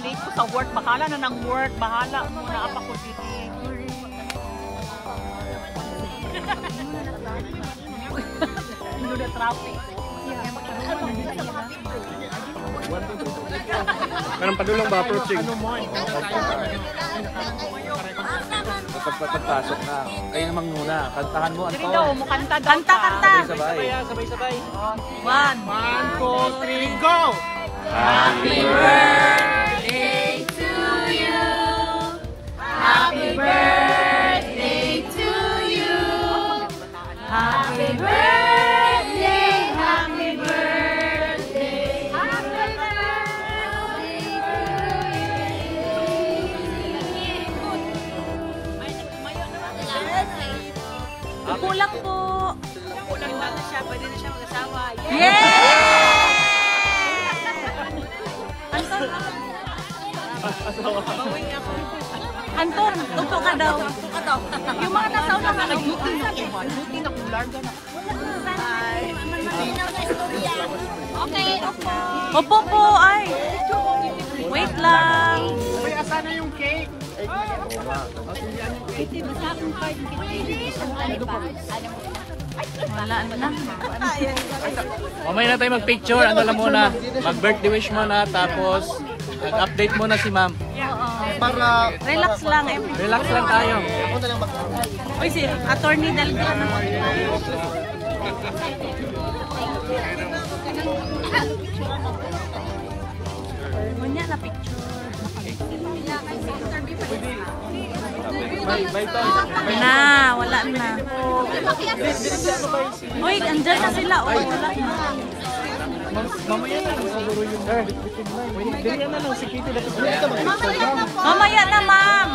late ko sa work. Bahala na ng work. Bahala mo na apa ko dito. Hindi na traffic. Meron padulong ba approaching? Pagpasok na. Kayo namang muna. Kantahan mo, Sige Anton. daw, mukanta daw. Kanta. Sabay-sabay. 1, 2, 3, go! Happy birthday to you. Happy birthday to you. Happy birthday, happy birthday. Happy birthday to you. Kulang po. Kulang na siya, pwede na siya mag-asawa. Yay! Anton, upo ka daw. Yung mga nasaw na Nag-duty na ko ba? Duty na kung larga na. Okay, upo. Upo po, ay. Wait lang. Uy, asa na yung cake? Wala na. Mamaya na tayo mag-picture. Ano lang muna. Mag-birthday wish muna. Tapos, mag-update muna si ma'am. Para Relax lang. Relax lang tayo. ako na lang Uy, si Attorney Delgado. Munya na picture. Bye, Toy. Na, wala na. Uy, andyan na sila. Uy, wala na. Mamaya na. Siguro yung Dili na lang si Kitty. Mamaya na, ma'am.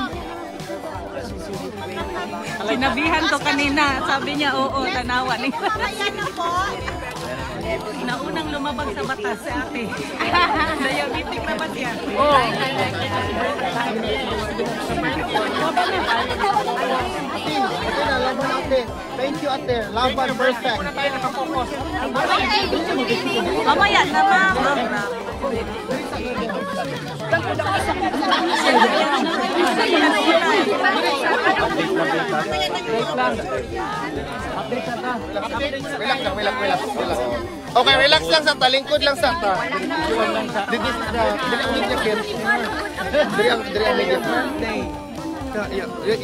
Sinabihan ko kanina. Sabi niya, oo, tanawa. Naunang lumabag sa batas si ate. Diabetic na ba siya? Oh. ate na, laban ate. Thank you ate. Laban perfect. Mamaya na, ma'am. Wait lang. Relax. Okay, relax lang sa talingkod lang sa ta. This is the media kit. Diri ang media kit.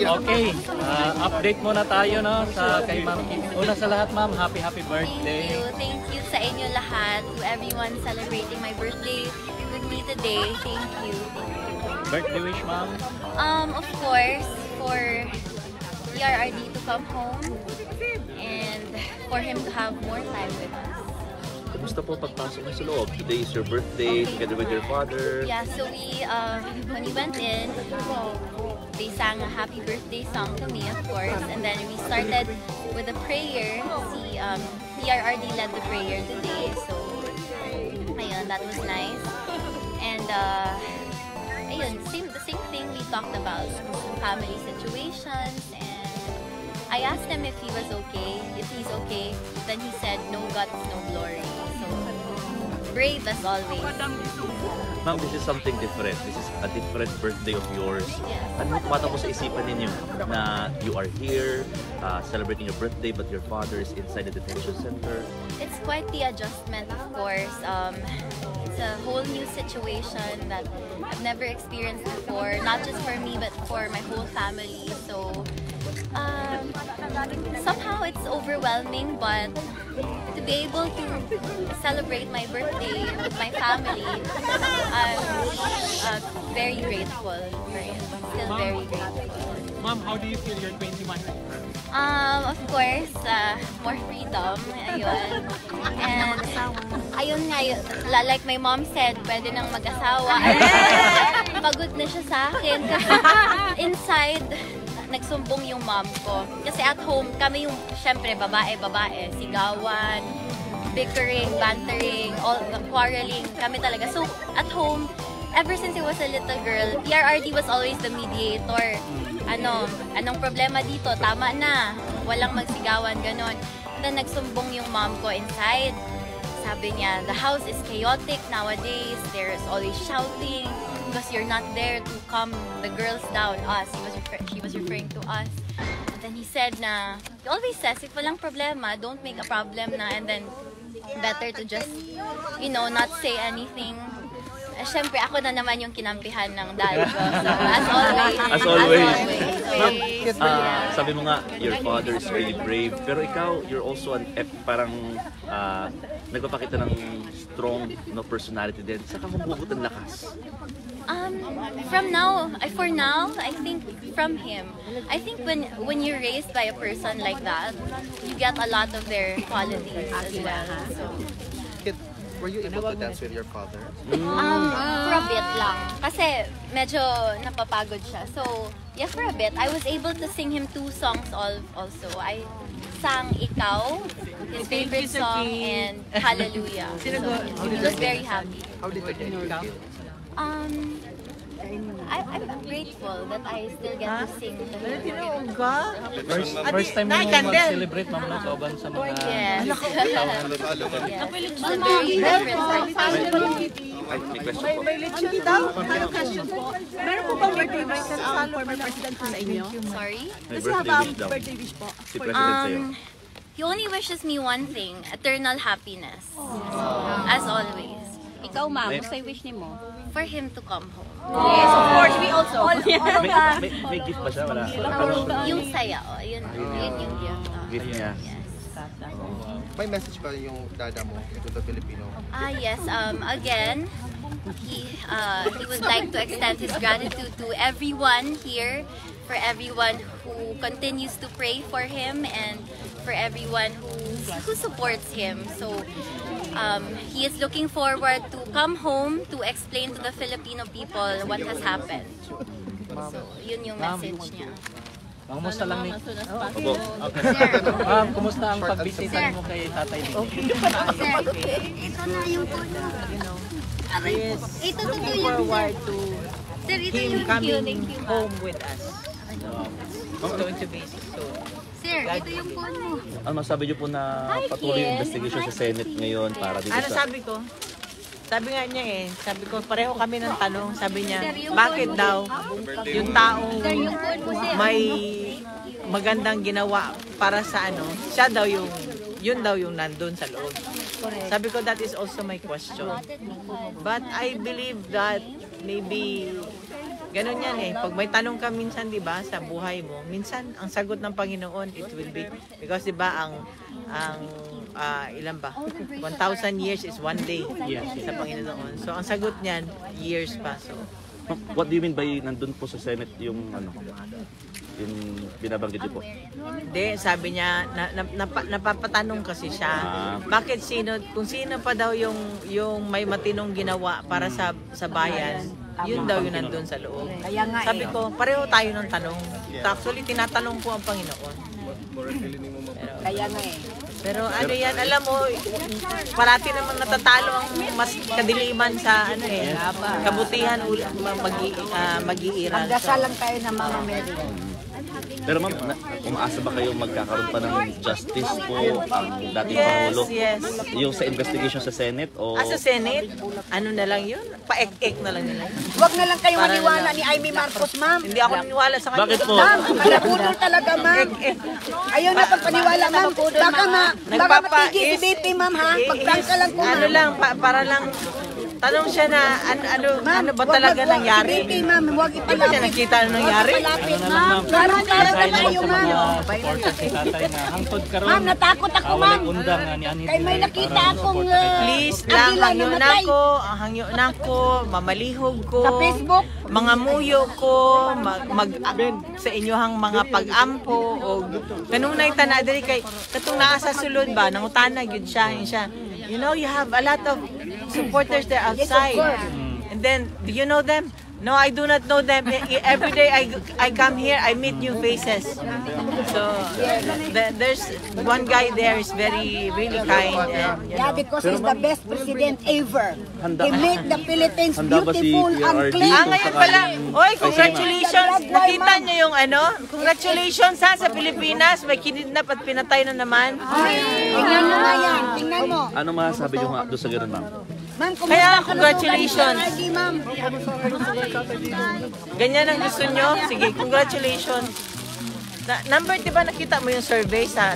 Okay, update muna tayo no sa kay Ma'am Kitty. Una sa lahat, Ma'am, happy birthday. Thank you sa inyo lahat, to everyone celebrating my birthday with me today. Thank you. Birthday wish, Ma'am. Of course, for PRRD to come home and for him to have more time with us. Kumusta po pagpasok mo sa loob? Today is your birthday together with your father. Yeah, so we, when we went in, they sang a happy birthday song to me, of course, and then we started with a prayer. Si PRRD led the prayer today, so ayun, that was nice. And ayun, the same thing we talked about, family situations, and I asked him if he was okay, if he's okay. Then he said, no guts, no glory. So, brave as always. Ma'am, this is something different. This is a different birthday of yours. Yes. Ano tumatakbo sa isipan ninyo na you are here celebrating your birthday but your father is inside the detention center? It's quite the adjustment, of course. It's a whole new situation that I've never experienced before, not just for me but for my whole family. So somehow it's overwhelming, but to be able to celebrate my birthday with my family, I'm very grateful for it. Still very grateful. Ma'am, how do you feel you're 21? Of course, more freedom. Ayun. And ayun nga, like my mom said, pwede nang mag-asawa. Pagod na siya sa akin kasi inside, nagsumbong yung mom ko. Kasi at home, kami yung, syempre, babae, sigawan, bickering, bantering, all quarreling, kami talaga. So, at home, ever since I was a little girl, PRRD was always the mediator. Anong problema dito? Tama na. Walang magsigawan, ganon. Then, nagsumbong yung mom ko inside. Sabi niya, the house is chaotic nowadays. There's always shouting. because you're not there to calm the girls down, us. She was referring to us. And then he said na, he always says, if walang problema, don't make a problem na, and then better to just, you know, not say anything. Siyempre, ako na naman yung kinampihan ng dad ko. So, as always. As always. So, Sabi mo nga, your father is really brave. Pero ikaw, you're also parang nagpapakita ng strong personality din. Saka mabugot ng lakas. For now, I think from him. I think when you're raised by a person like that, you get a lot of their qualities as well. So, Were you able to dance with your father? for a bit lang. Kasi medyo napapagod siya. So, yeah, for a bit. I was able to sing him 2 songs also. I sang Ikaw, his favorite song, and Hallelujah. So, he was very happy. How did you feel? I'm grateful that I still get to sing to him. First time mo mag-celebrate, Ma'am, no? Kauban sa mga... Yes. Yes. May question po. Meron po bang birthday wish sa former president sa inyo? Sorry? May birthday wish daw. Birthday wish po. Si President sa'yo. He only wishes me one thing, eternal happiness. As always. Ikaw, ma'am, gusto yung wish ni mo? For him to come home. Yes, of course, we also. May gift ba siya? Wala. Yung saya, yun yung gift. Gift niya. Yes. May message ba yung dada mo to the Filipino? Yes, again, he would like to extend his gratitude to everyone here, for everyone who continues to pray for him, and for everyone who supports him. So, he is looking forward to come home to explain to the Filipino people what has happened. So, yun yung message niya. Kumusta lang ni... Opo. Ma'am, kumusta ang pagbisita mo kay Tatay Diggy? Ito na yung puno. Ito Looking forward to Sir, ito him yung coming home with us. It's going to be so. Sir, ito yung puno. Ano masabi niyo po na patuloy yung investigation sa Senate ngayon para dito Ano sa... sabi ko? Sabi nga niya sabi ko, pareho kami ng tanong. Sabi niya, bakit daw yung taong may magandang ginawa para sa siya daw yun daw yung nandun sa loob. Sabi ko, that is also my question. But I believe that maybe ganun yan Pag may tanong ka minsan, di ba, sa buhay mo, minsan ang sagot ng Panginoon, it will be, because di ba, ilan ba? 1,000 years is one day sa Panginoon. So, ang sagot niyan, years pa. So, What do you mean by nandun po sa Senate yung yung binabanggit niyo po? hindi, sabi niya, napapatanong kasi siya. Bakit kung sino pa daw yung may matinong ginawa para sa bayan, yun daw yung nandun sa loob. Sabi ko, pareho tayo ng tanong. Actually, tinatanong ko ang Panginoon. Pero ano yan, alam mo, parati naman natatalo ang mas kadiliman sa kabutihan mag-iiral. Magdasal lang tayo ng Mama Mary. Pero ma'am, umaasa ba kayo magkakaroon pa ng justice po ang dating Pangulo? Yes. Yung sa investigation sa Senate o... Sa Senate, ano na lang yun? Pa-ek-ek na lang nila. Huwag na lang kayo maniwala ni Amy Marcos, ma'am. Hindi ako naniwala sa kanya. Bakit po? Ma'am, malapudol talaga, ma'am. Ayaw na pagpaniwala, ma'am. Baka matigil si BP, ma'am, ha? Pag-prank ka lang po, ma'am. Ano lang, para lang, tanong siya na, ano ba talaga nangyari? Si BP, ma'am, huwag Hindi ba niya ipalapit. nakita ano nangyari? Ipalapit, ma'am. Klaro-klaro na kayo, ma'am. Supporter si Tatay na hangtod karon. Ma'am, natakot ako, ma'am. Undang nga ni Anhid. Kay may nakita akong Please lang, Akila hangyo na namatay. ko, hangyo na ko, mamalihog ko. Sa Facebook. Mga muyo ko, sa inyohang mga pag-ampo, o kanunay tanadari kay, katong naa sa sulod ba, nangutanag yun siya, You know, you have a lot of supporters there outside. And then, do you know them? No, I do not know them. Every day I come here, I meet new faces. So, there's one guy there is really kind. And, Yeah, because he's the best president ever. Handa- He made the Philippines Handa ba si beautiful PRRD? and clean. ngayon pala. Oy, congratulations. Nakita niyo yung congratulations sa Pilipinas. May kinidnap at pinatay na naman. Tingnan mo nga yan. Tingnan mo. Ano masasabi niyo nga doon sa ganun, ma'am? Ma'am, kumusta Kaya, ka? congratulations. Lagi, ma'am. Ganyan ang gusto nyo? Sige, congratulations. Number, di ba nakita mo yung survey sa,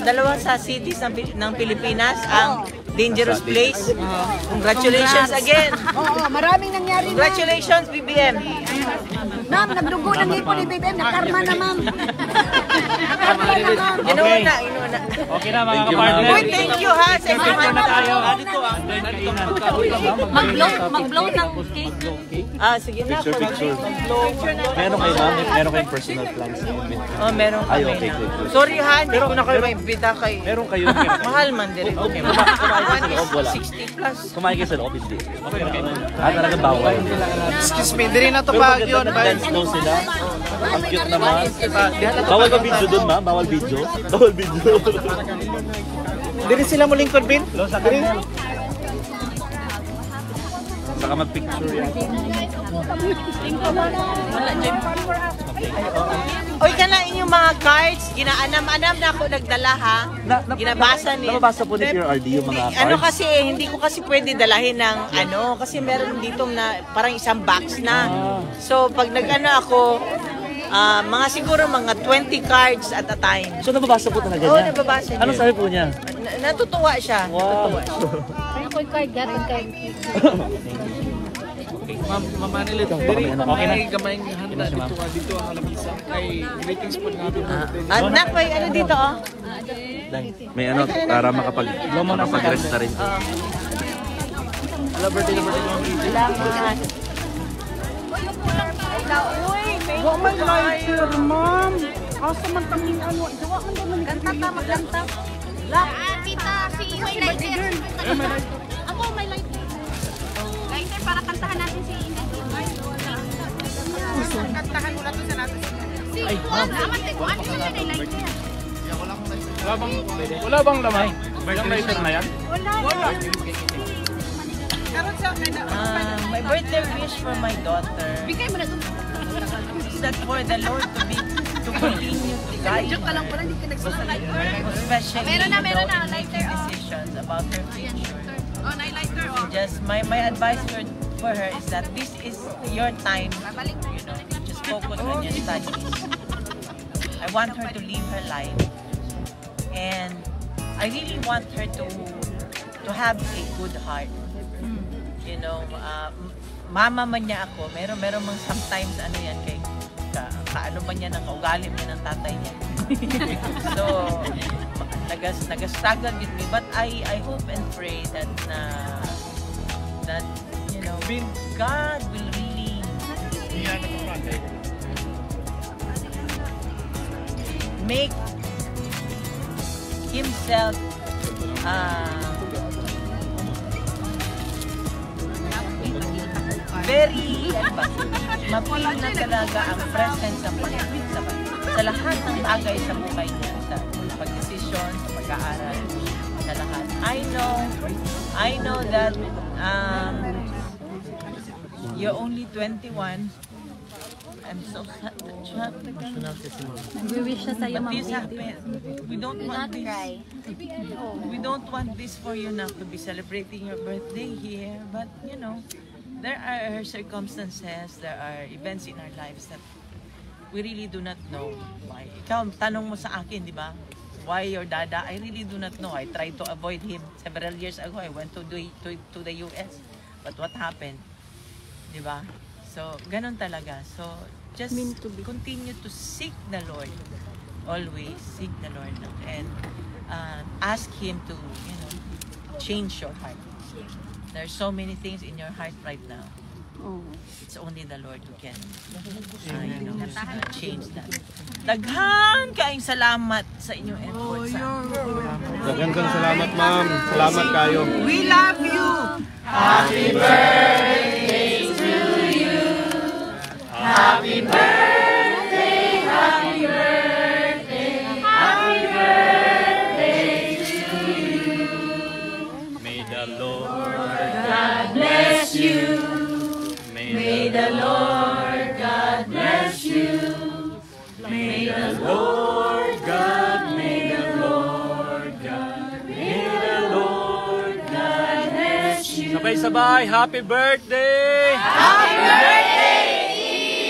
dalawa sa cities ng Pilipinas, ang dangerous place? Congratulations again. Oo, maraming nangyari na. Congratulations, BBM. Ma'am, nagdugo ng ipon ni BBM. Nakarma na, ma'am. Nakarma na, ma'am. Inuuna. Okay na mga kapartner. Uy, thank you ha. Sa Picture na tayo. Mag-blow ng cake. Sige na. Picture. Meron kayo ma'am? Meron kayong personal plans? Oh, meron Ay, kami okay, na. good. Sorry ha, hindi ko na kayo maimbita kay... Meron kayo. Mahal man din. Okay, kumain kayo sa loob, wala. 60 plus. Kumain kayo sa loob, hindi. Talagang bawal. Excuse me, diri na to Pero pa maganda yun. nag-dance daw sila. Ang cute naman. Bawal ba video dun, ma? Bawal video? Bawal video. Diri sila mo Lincoln Bin? Diri. Saka mag-picture yan. Oy, kana inyong mga cards, ginaanam-anam na ako nagdala ha. Ginabasa ni. Nababasa po ni PRD yung mga cards. Ano kasi, hindi ko kasi pwede dalahin ng kasi meron dito na parang isang box na. So, pag nag-ano ako, mga siguro mga 20 cards at a time. So nababasa po talaga Oo, niya? nababasa niya. Ano sabi po niya? Natutuwa siya. Wow. Ako'y card garin kay. Ma'am Manilit, diri may gamayng handa dito ang alamisa. Kay greetings po natin. Anak, may ano dito oh. May ano, para makapag-rest na rin. Salamat. Wa may lighter, ma'am. Asa man kami ano, gawa man daw man Kanta ka, maglanta. Tita, si may lighter. Ako, may lighter. Lighter para kantahan natin si Inday. kantahan mo na to sa natin. Si Juan, amat ko, ano yung may lighter? Wala bang lamay? Yung lighter na yan? My birthday wish for my daughter Bigay mo na ito. is that for the Lord to continue to guide Joke ka lang pala, hindi ka nagsusulat. especially Meron na, lighter, oh. decisions about her future. Oh, lighter, oh. Just my advice for her is that this is your time, just focus on your studies. I want her to live her life, and I really want her to have a good heart. You know, mama man niya ako, meron mang sometimes ano yan kay kaano man niya ng kaugali niya ng tatay niya. So, nag-struggle with me, but I hope and pray that you know, God will really make himself very mapil na talaga ang presence ng Panginoon sa lahat ng bagay sa buhay niya, sa pagdesisyon, sa pag-aaral, sa lahat. I know that you're only 21. I'm so sad that you have to go. Nag-wish siya sa'yo, But this happened. We don't Do want not this. cry. We don't want this for you now to be celebrating your birthday here, but you know, there are circumstances, there are events in our lives that we really do not know why. Ikaw, tanong mo sa akin, di ba? Why your dada? I really do not know. I tried to avoid him several years ago. I went to the US. But what happened? Di ba? So, ganun talaga. So, just continue to seek the Lord. Always seek the Lord. And ask Him to, you know, change your heart. There's so many things in your heart right now. It's only the Lord who can you know, change that. Daghan kaayong salamat sa inyong efforts. Dagan kang salamat, ma'am. Salamat kayo. We love you! Happy birthday to you! Happy birthday! Happy birthday! Happy birthday to you! May the Lord God bless you! May the Lord God bless you. May the Lord God, may the Lord God, may the Lord God bless you. Sabay-sabay, happy birthday! Happy birthday!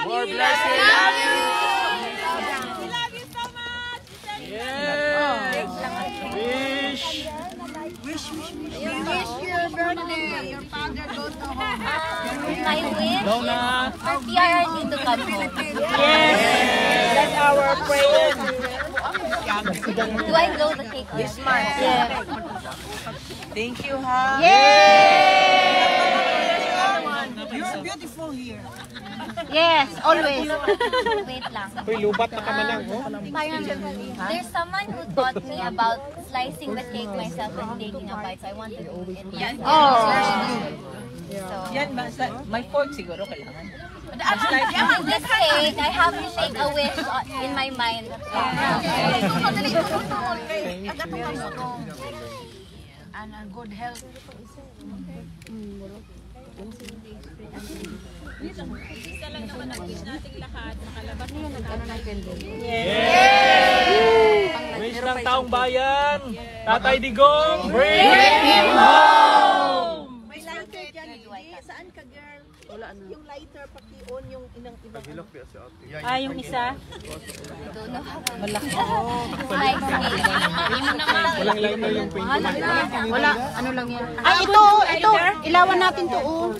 More blessings! We love you so much! Yes! Wish! Your birthday, your father goes to home. My wish Donna! for PRRD to come home. That's our prayer. Do I blow the cake? This month? Yeah. Thank you, ha? You're beautiful here. Yes, always. Wait lang. Uy, lubat na ka man lang. Parang, there's someone who taught me about slicing the cake myself and taking a bite, so I want to do it. So, Yan, may fork siguro kailangan. in this cake, I have to shake a wish in my mind. And good health. Wish ng taong bayan! Tatay Digong, bring him home! May lighter dyan. Saan ka, girl? Yung lighter, paki-on yung inang iba. Yung isa? I don't know how to Malaki. like cake. Walang lighter yung paint. Wala, ano lang yan. Ay, ito, ilawan natin to, oh.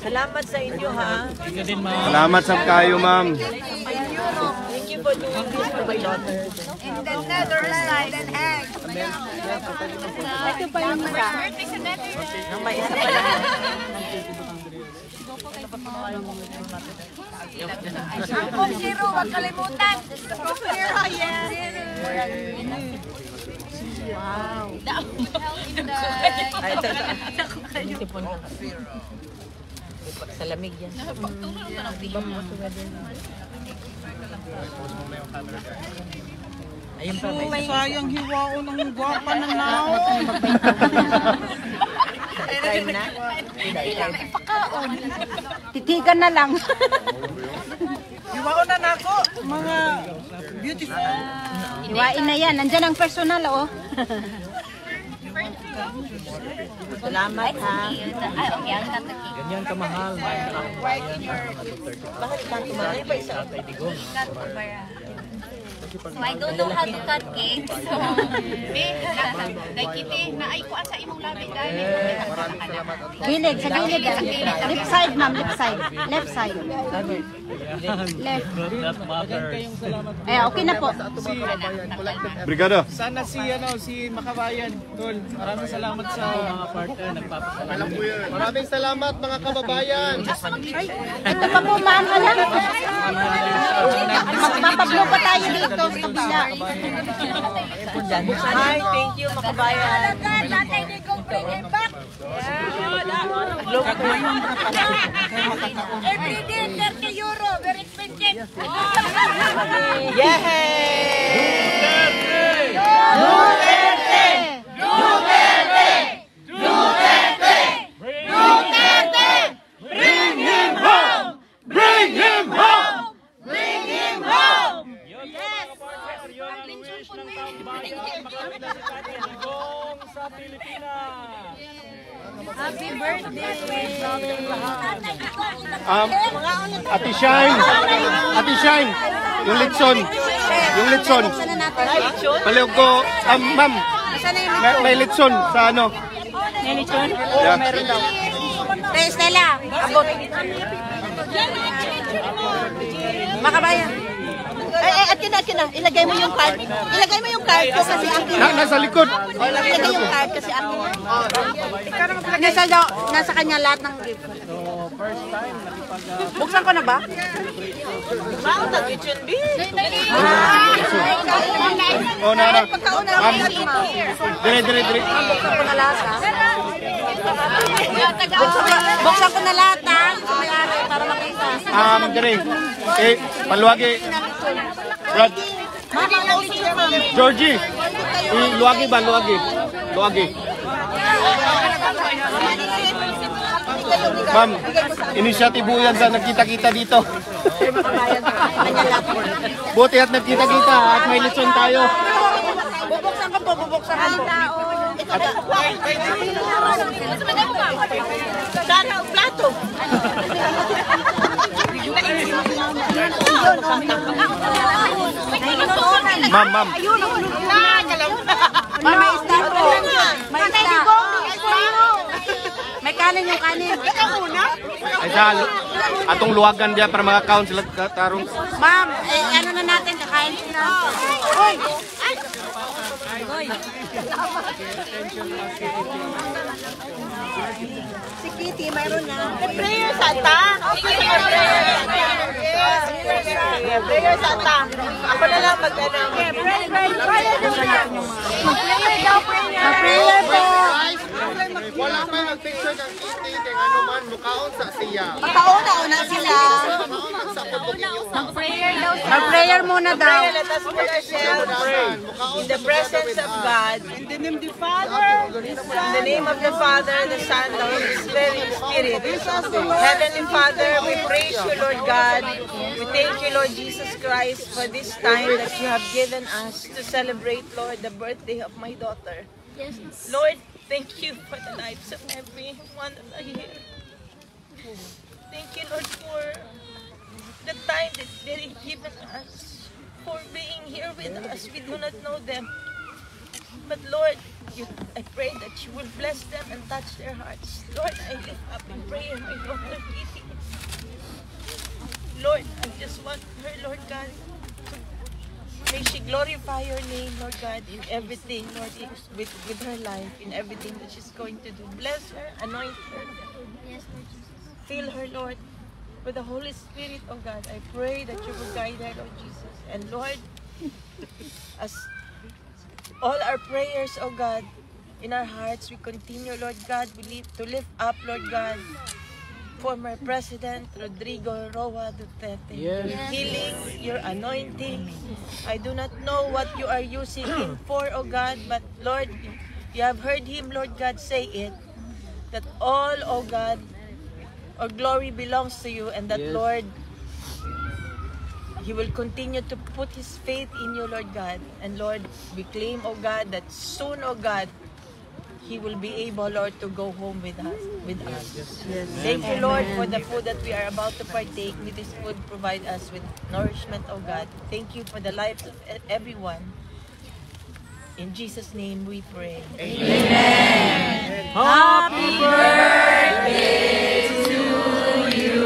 Salamat sa inyo, ha? Thank you din, ma'am. Salamat sa kayo, ma'am. Thank you for doing this for my daughter. In the Netherlands and egg. Ito pa yung isa. Nang may isa pa lang. Ang zero, wag kalimutan. Zero, yes. Ay, ito. Tipon ka. Sa lamig yan. Ayun pa, may isa. Sayang hiwao ng gwapa ng nao. Time na. Titigan na lang. Hiwao na nako, mga beautiful. Iwain na yan. Nandyan ang personal, oh. Salamat, ha? Ay, okay, I'll cut the cake. Ganyan kamahal, ma'am. Bakit ka tumalay pa isa? Tatay Digong. So I don't know how to cut cake. So, Gilid, sa gilid. Left side, ma'am. Left side. Left side. Left. That matters. Eh, okay na po. Brigado. Sana si Makabayan, Tol. Maraming salamat sa mga partner. Nagpapasalamat. Maraming salamat, mga kababayan. Ito pa po, ma'am. Magpapablo pa tayo dito. Hi, thank you, makabayan. Tatay ni kong bring him back. Every day, 30 euro. Very expensive. Yay! Bring him home! Bring him home! Bring him home. Yun, mga partner, yun ang wish ng taong bayan. Makamit na si Tatay Digong sa Pilipinas. Happy birthday. Ate Shine. Ate Shine. Yung litson. Yung litson. Paliw ko. Ma'am. May litson sa ano. May lechon? Yeah. Meron daw. Stella. Abot. Makabayan. At kina. Ilagay mo yung card. Ilagay mo yung card ko kasi akin. Nasa likod. Ilagay yung card kasi akin. Nasa kanya lahat ng gift. Buksan ko na ba? Mao na kitchen B. Oh, nara. Pagkauna Ma'am. Dire. Buksan ko na lahat ha. Buksan ko na lahat ha. Para makita. Dire. Paluwagi. Brad. Georgie. Luwagi ba? Luwagi. Ma'am, initiative po yan sa nagkita-kita dito. Buti at nagkita-kita at may lesson tayo. po, bubuksan po. Sana ang plato. Ma'am, ma'am. May isda po. May isda. May kanin yung kanin. Ay sa atong luwagan dia para mga-count sila tarong. Ma'am, ano na natin, kakain sila. Uy! Si Kitty, mayroon na. Prayer Santa. Prayer Santa. Ako na lang mag-ano. Prayer po. Wala pa mag-picture ng Kitty kay ano man mukaon sa siya. Pauna-una sila. Mag-prayer muna daw. Let us put ourselves in the presence of God. In the name of the Father, in the name of the Father, the Son, the Holy Spirit. Heavenly Father, we praise you, Lord God. We thank you, Lord Jesus Christ, for this time that you have given us to celebrate, Lord, the birthday of my daughter. Lord, thank you for the lives of everyone that are here. Thank you, Lord, for the time that they've given us, for being here with us. We do not know them. But Lord, I pray that you will bless them and touch their hearts. Lord, I lift up in prayer my daughter Kitty. Lord, I just want her, Lord God, may she glorify your name, Lord God, in everything, Lord, with her life, in everything that she's going to do. Bless her, anoint her. Fill her, Lord, with the Holy Spirit, oh God. I pray that you will guide her, Lord Jesus. And Lord, as all our prayers, oh God, in our hearts, we continue, Lord God, to lift up, Lord God, former President Rodrigo Roa Duterte. Your healing, your anointing. I do not know what you are using him for, oh God, but Lord, you have heard him, Lord God, say it, that all, oh God, our glory belongs to you, and that, Lord, he will continue to put his faith in you, Lord God. And Lord, we claim, oh God, that soon, oh God, he will be able, Lord, to go home with us. Thank you, Lord, for the food that we are about to partake. May this food provide us with nourishment, oh God. Thank you for the lives of everyone. In Jesus' name we pray. Amen. Happy birthday to you.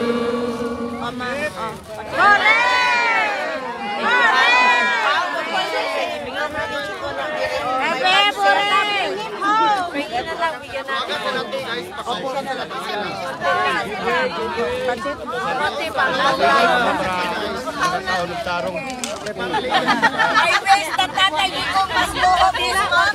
I wish na tatay ko mas buhok this month.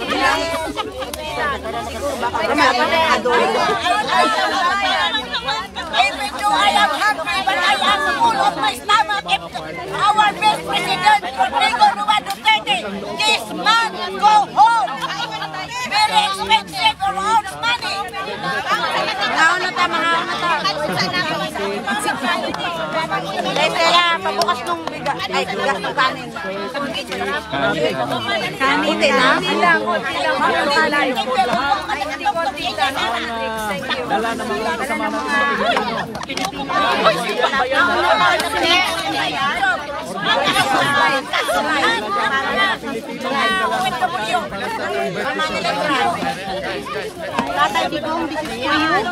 Even though I am hungry, but I am full of my stomach. If our best president, Rodrigo Roa Duterte, this man go home. Very expensive for all the money. Kaya pabukas nung bigas ng kanin. Kanin lang? Dala naman lang sa mga Tatay, di ko this is for you.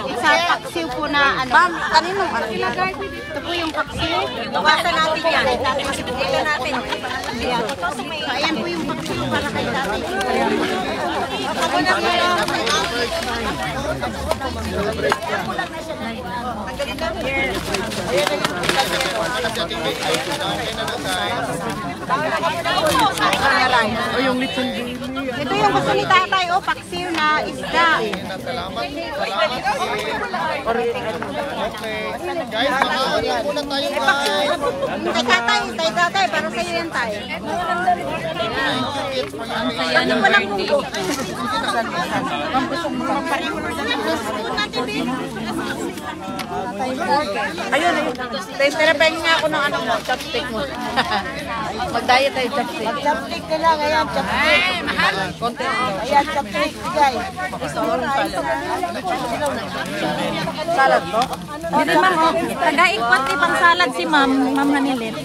Isa paksiw po na ano. Ma'am, kaninong ano? Ito po yung paksiw. Bawasan natin yan. Dito natin. Ayan po yung paksiw para kay tatay. Ako na kayo. yung litson. Ito yung gusto ni tatay, oh, paksiw na isda. Guys, makaon muna tayo Kay tatay, para sa'yo yan tayo. Ano pa lang kung Ayun. Pero pahingin nga ako ng ano mo, chopstick mo. Mag-diet tayo chopstick. Chopstick na lang, ayan, chopstick. Konti ako. Ayan, chopstick, bigay. Salad to? Hindi ma'am, oh. Taga-ikwat ni pang salad si ma'am Hanilet.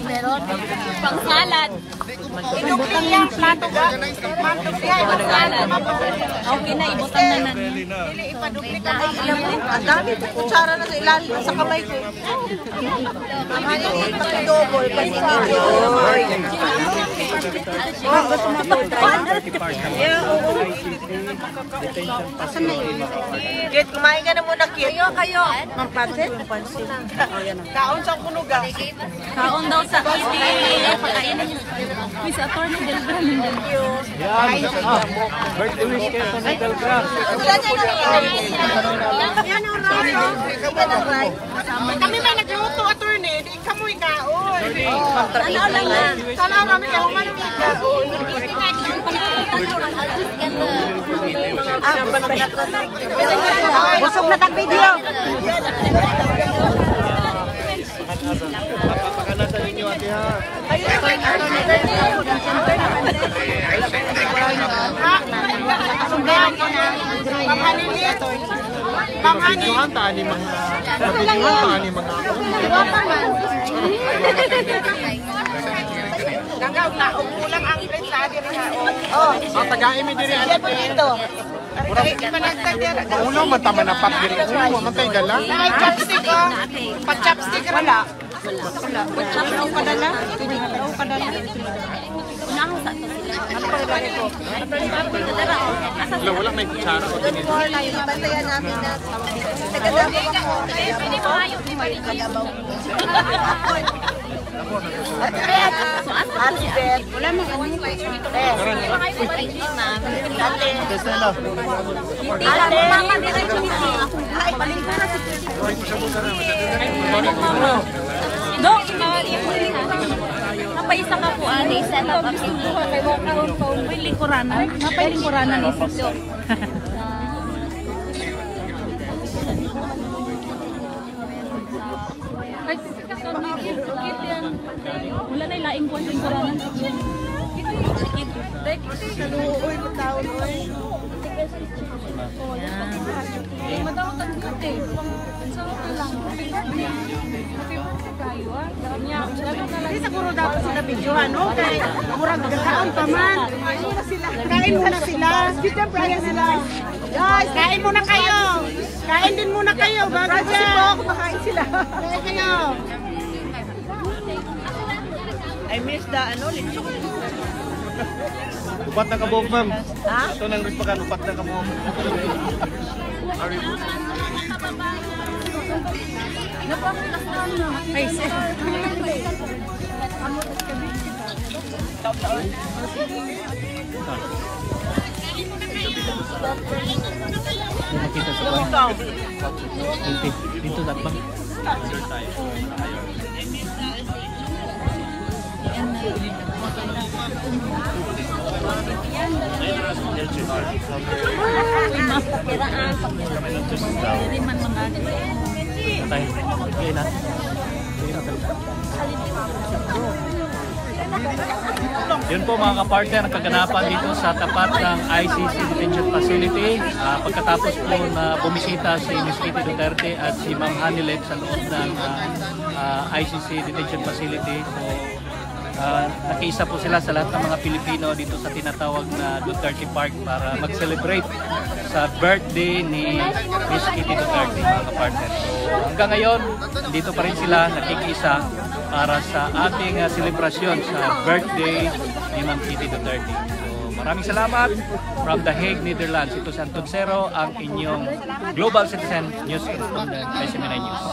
Pang salad. Ibutang yung plato ka. Okay na, ibutang na na. Ang dami ko kutsara na sa ilalim, sa kamay ko. Pag-double, Kit, kumain ka na muna, Kit. Kayo. Mang pansit? Kaon sa kunuga. Kaon daw sa pagkain. Miss Attorney Delgado. Birthday wish kay Atty. Delgado. Kami may nagluto, attorney. Di ka mo ikaon. Ano lang na. Sana kami ka human ng ikaon. Busog na tag-video. Papakanasan ninyo ate ha. Mabidyohan ta ni mga Gagaw na, umulang ang plate sa akin ha. ang tagain mi diri ate. Dito. Uno man tama na pat diri. Uno man tay dala. May chopstick oh. Pa-chopstick wala. Chapstick padala. Padala. Unahon sa to sila. Wala may kutsara ko din. Bantayan namin na. Ate Bet. Wala mo ano. Ate. Mama diretso ni ako. Ay balingkara si Dok, napaisa ka po ani set up ang may lingkuranan. Napay lingkuranan ni si Dok. Ay, kason ni kit yan. Wala na laing kuan lingkuranan. Dek, kaluoy ko taon oy. Madawatan ko eh. Hindi siguro dapat sila videohan, no? Kaya murag gagaon pa man. Kain muna sila. Kaya sila. Guys, kain muna kayo. Kain din muna kayo. Bago dyan. Kumakain sila. Kain kayo. I miss the ano, lechon. Upat na kabuok ma'am. Ito nang rispakan, upat na kabuok. Ay, sir. Makita sa dito dapat. Yun po mga kapartner, ang kaganapan dito sa tapat ng ICC Detention Facility. Pagkatapos po na bumisita si Ms. Kitty Duterte at si Ma'am Hanilet sa loob ng ICC Detention Facility. So, nakiisa po sila sa lahat ng mga Pilipino dito sa tinatawag na Duterte Park para mag-celebrate sa birthday ni Ms. Kitty Duterte, mga kapartner. So, hanggang ngayon, dito pa rin sila nakikiisa para sa ating selebrasyon sa birthday ni Ma'am Kitty Duterte. So, maraming salamat from The Hague, Netherlands. Ito si Anton Cero, ang inyong Global Citizen News Correspondent, SMN News.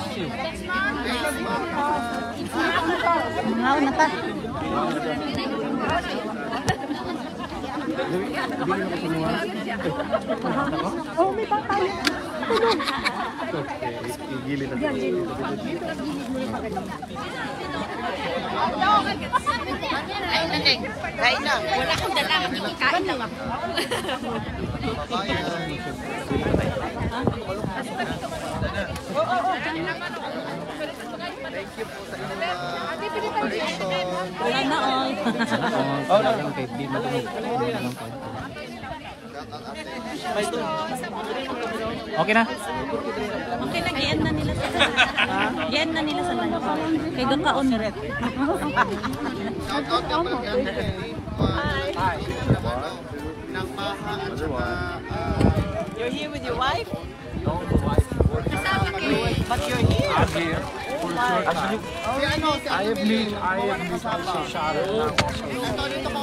Ngaw na ta. Oh, may patay. Igilin na. Kain na. Wala akong dala. Kain lang ako. you po sa inyong preparation. Sana all. Okay na? Okay na, gian na nila sa gian na nila sa lunch. Kay gakaon. Shout out ka pala kami ng Maha at saka You're here with your wife? no, the wife. But you're here. Si ano, si I have been also shouted now. Dito ko.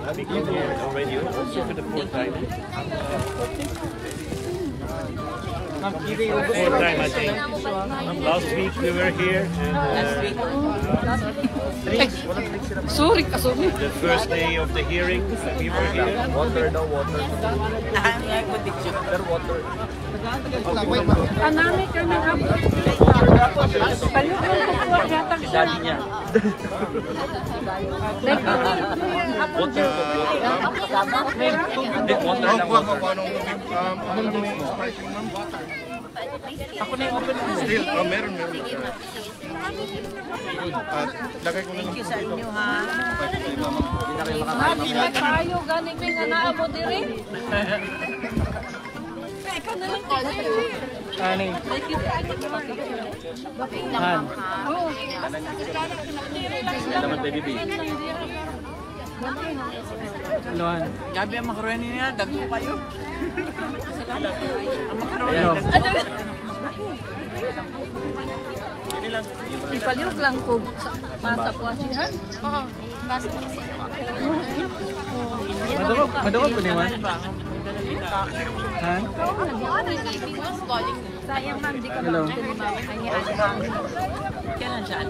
Have you been here already? Also for the fourth time? Fourth time, I think. Last week we were here. Sorry, kasumi. The first day of the hearing, we were here. Water daw, water. Water. Anami kami ang Daddy niya. Water po. Hindi, water lang. Ako na yung open still. Meron. Lagay ko na lang. Thank you sa inyo, ha? Happy na tayo, ganing may nga naamo diri. Ikaw na lang kayo. Ani. Han. Salamat, baby B. Luan. Gabi ang makaroni niya, dagpo kayo. Ang makaroni. Ano? Ipaliw lang ko sa masa po siya. Oo. Madawag ko niwan. Han? Sayang man, di ka Hello. Kailan siya?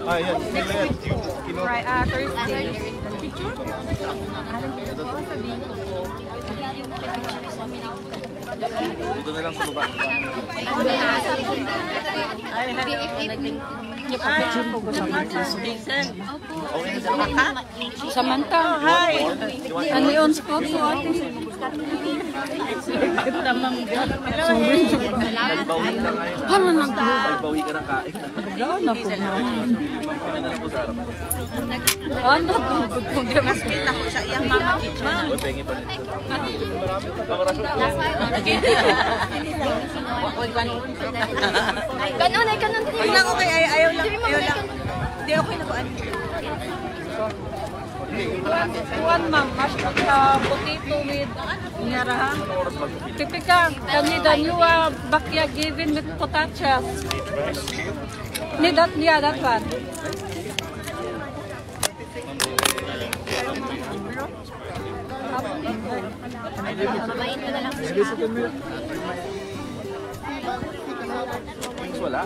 Thursday. Dito na lang sa baba. Samantha. Hi. Ano yun? Spot ko ate. Tamang Nagbawi ka ngayon. Nagbawi ka ng kain. Ano po na? Kami na lang po sa harap. Ano po? Mas kita ko sa iyang mama kitchen. Uy, pengi pa rin. Kanon ay kanon. Ay lang, okay. Ayaw lang. Hindi, okay na po. One ma'am, mashed potato with nyara. Tipika, kanida niwa bakya given with potachas. Yeah, that one. Wala.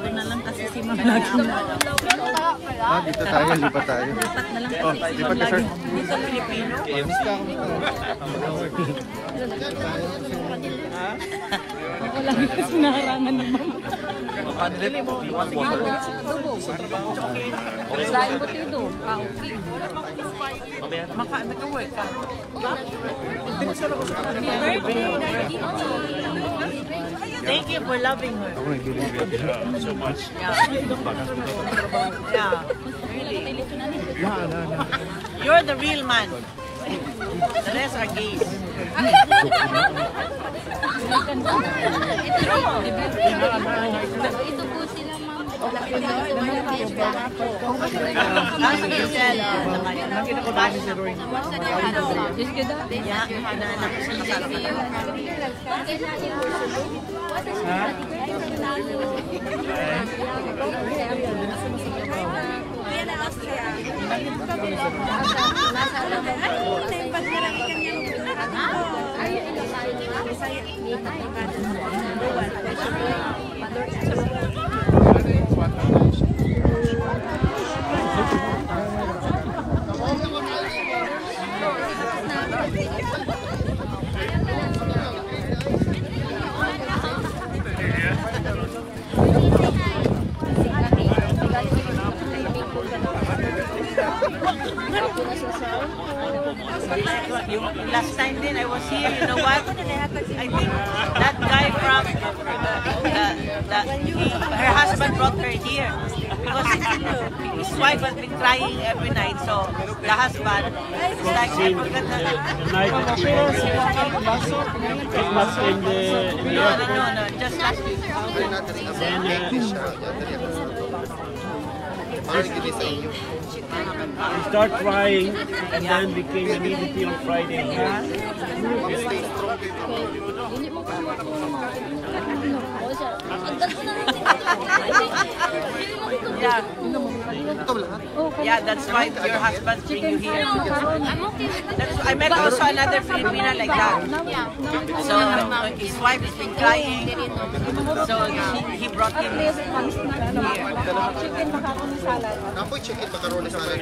Na lang kasi si Ma'am lagi na. Dito tayo, lipat tayo. Lipat ka, sir. Dito Pilipino. Wala kasi naharangan ng mama. Lain potato. Okay. Nag-work ka. Thank you for loving her. So much. Yeah. You're the real man. The rest are gays. Ito po sila ma'am. Nakita ko dahil si Roy. Last time din I was here, you know what? I think that guy from her husband brought her here because his wife has been crying every night. So the husband is like, I forgot the no, just last week. He started crying and then became immediately on Friday. Yeah, that's why your husband bring you here. I met also another Filipina like that. So his wife has been crying. So he brought him here. Napoy chicken macaroni salad.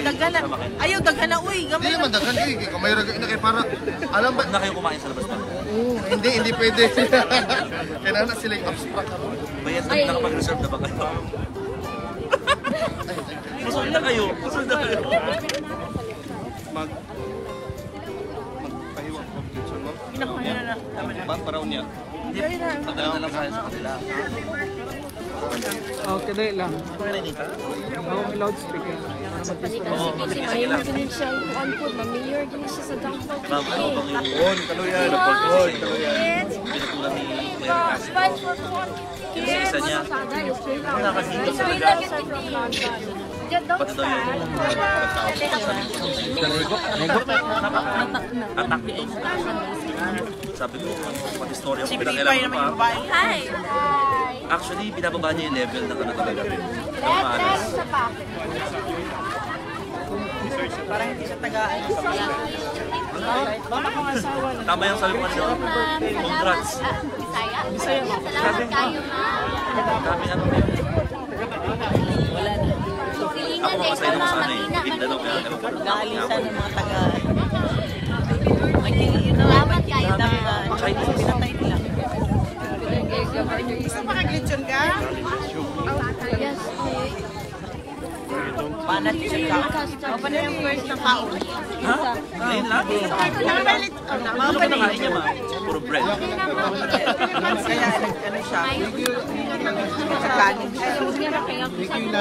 Daghana. Ayaw, daghana. Uy, Hindi gamay naman na. daghan kay kamay ra na kay para alam ba Na kayo kumain sa labas pa? hindi pwede. Kailangan na sila yung abstract. Bayad na nakapag-reserve na ba kayo? Busog na kayo. Busog na kayo. Magpahiwa ko kitchen mo. Paraw niya. Padala na lang tayo sa kanila. Okay, dali lang. Ako may loudspeaker. Ma'am, ano bang yung kaluyan? Pinatulan ni Claire yung isa niya. Nakakasito sa laga. Pati daw yung attack nito. Sabi ko, pati story ako pinakailangan pa. Hi! Actually, binababa niya yung level ng ano talaga. Ng pares. Parang hindi siya tagaan. Tama yung sabi ko kanina. Congrats. Bisaya? Salamat kayo, ma'am. Kami ano na yun. Ako masaya naman sana eh. Mindanao kaya ano pa. Naalisan ng mga tagaan. Salamat kayo, ma'am. Pinatay nila. Gusto pa kag-lechon ka? Yes, Panat siya ka. O pa na yung first na kaon? Ha? Ngayon lang? Ano ba nakain niya, ma'am? Puro bread. Kaya ano siya? Sa kanin. Pero yung kanina.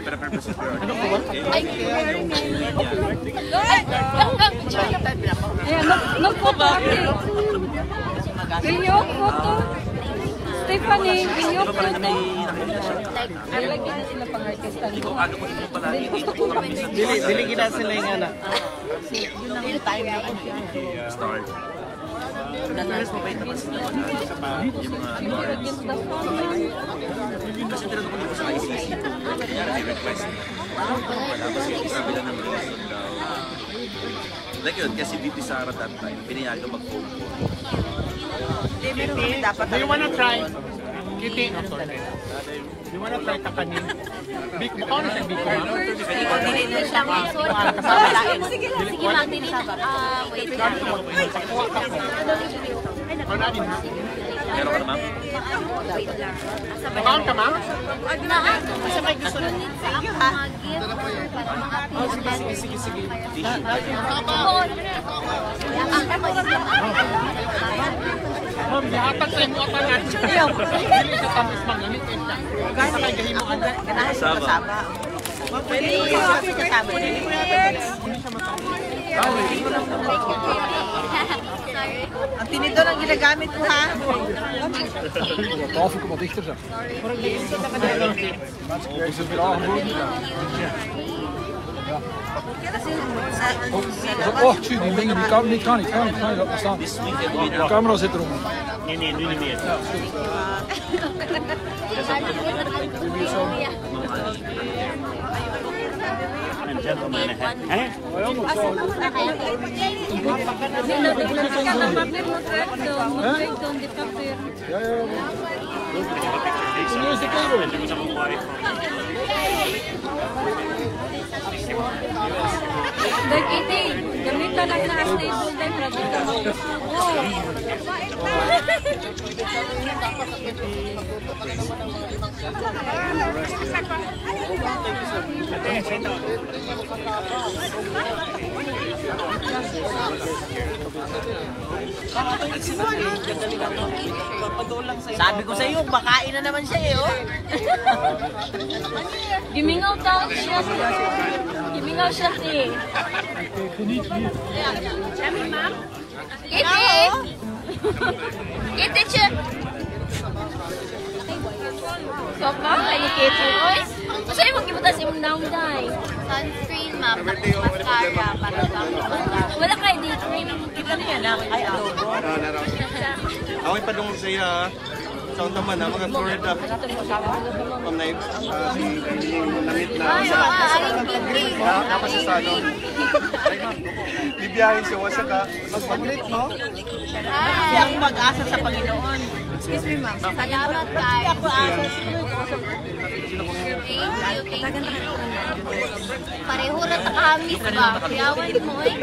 Pero purpose of your Video photo. Stephanie, video Iba pala na may nakita siya. Lagyan na sila pang artista. Hindi ko ano ko ito palagi. Ito ko kami sa Dili gina sila yung anak. start. Pero mabait naman sila yung mga artists. Kasi tinanong ko dito sa ICC. Kaya may request. Wala kasi sabi lang ng reason daw. Like yun, kasi VP Sara that time, pinayagan mag-phone ko. Dapat Do you wanna try? Kitty, I'm sorry. Do you wanna try kakanin? Big, paano siya big? Hindi na siya Sige, ma'am. Wait lang. Meron ka na ma'am? Wait lang. Paano ka, ma'am? Sa may gusto na sa ako mag-gift para mga Sige. Ma'am, dihatag sa imo ata na. Dili siya tapos manganit. Kaya kay gahimo ang ganahan sa Kasama. kasama. Pwede yung kasama. Sorry. Ang tinidor ang ginagamit ko ha. Tafel kom wat dichter zeg. Is het weer aangeboden? Oh, zie, die dingen, die kan niet. Laat staan. This weekend we De have camera zit erop. Nee, nu niet meer. Een gentleman. Hè? Ja. Nu is de kabel. Dagiti, gamitan lang na stable din product. Sabi ko sa iyo, bakain na naman siya eh, oh. Gimingaw daw siya. Gimingaw siya si. Kiti! Kiti siya! Sopa, kayo Kiti. Oy, masaya mo kibutas imong naong day. Sunscreen, ma'am. Tapos mascara para lang. Wala kayo dito. Kita niya na, ay adobo. Ako ipadungog sa iya, ha? Sa naman ha, mga Florida. Pamnaib, si namit na sa kapasasano. Bibiyahin siya, wasa ka. Magpagulit mo. Kasi ako mag-asa sa Panginoon. Excuse me, ma'am. Salamat kayo. Ako asa. Thank you. Pareho na takamis ba? Kuyawan mo eh.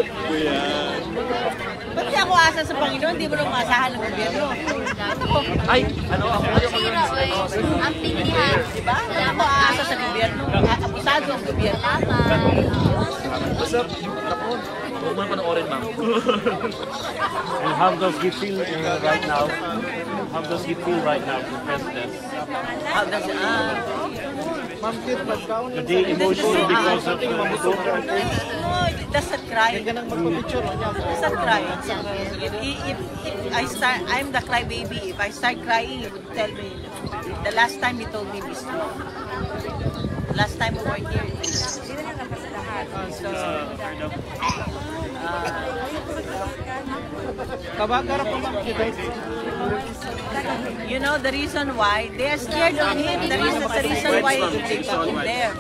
Ba't ako asa sa Panginoon? Hindi mo nang maasahan ng gobyerno. Ay, ano ako? Sira, oy. Ang tindihan. Diba? Ako asa sa gobyerno. Abusado ang gobyerno. What's up? Huwag mo na panoorin, ma'am. And how does he feel right now? How does he feel right now, the president? How does The emotional because of the daughter? No, it doesn't cry. It doesn't cry. If I start, I'm the cry baby. If I start crying, he would tell me. The last time he told me this. The last time we were here. You know the reason why they are scared of him. The reason why they got him there.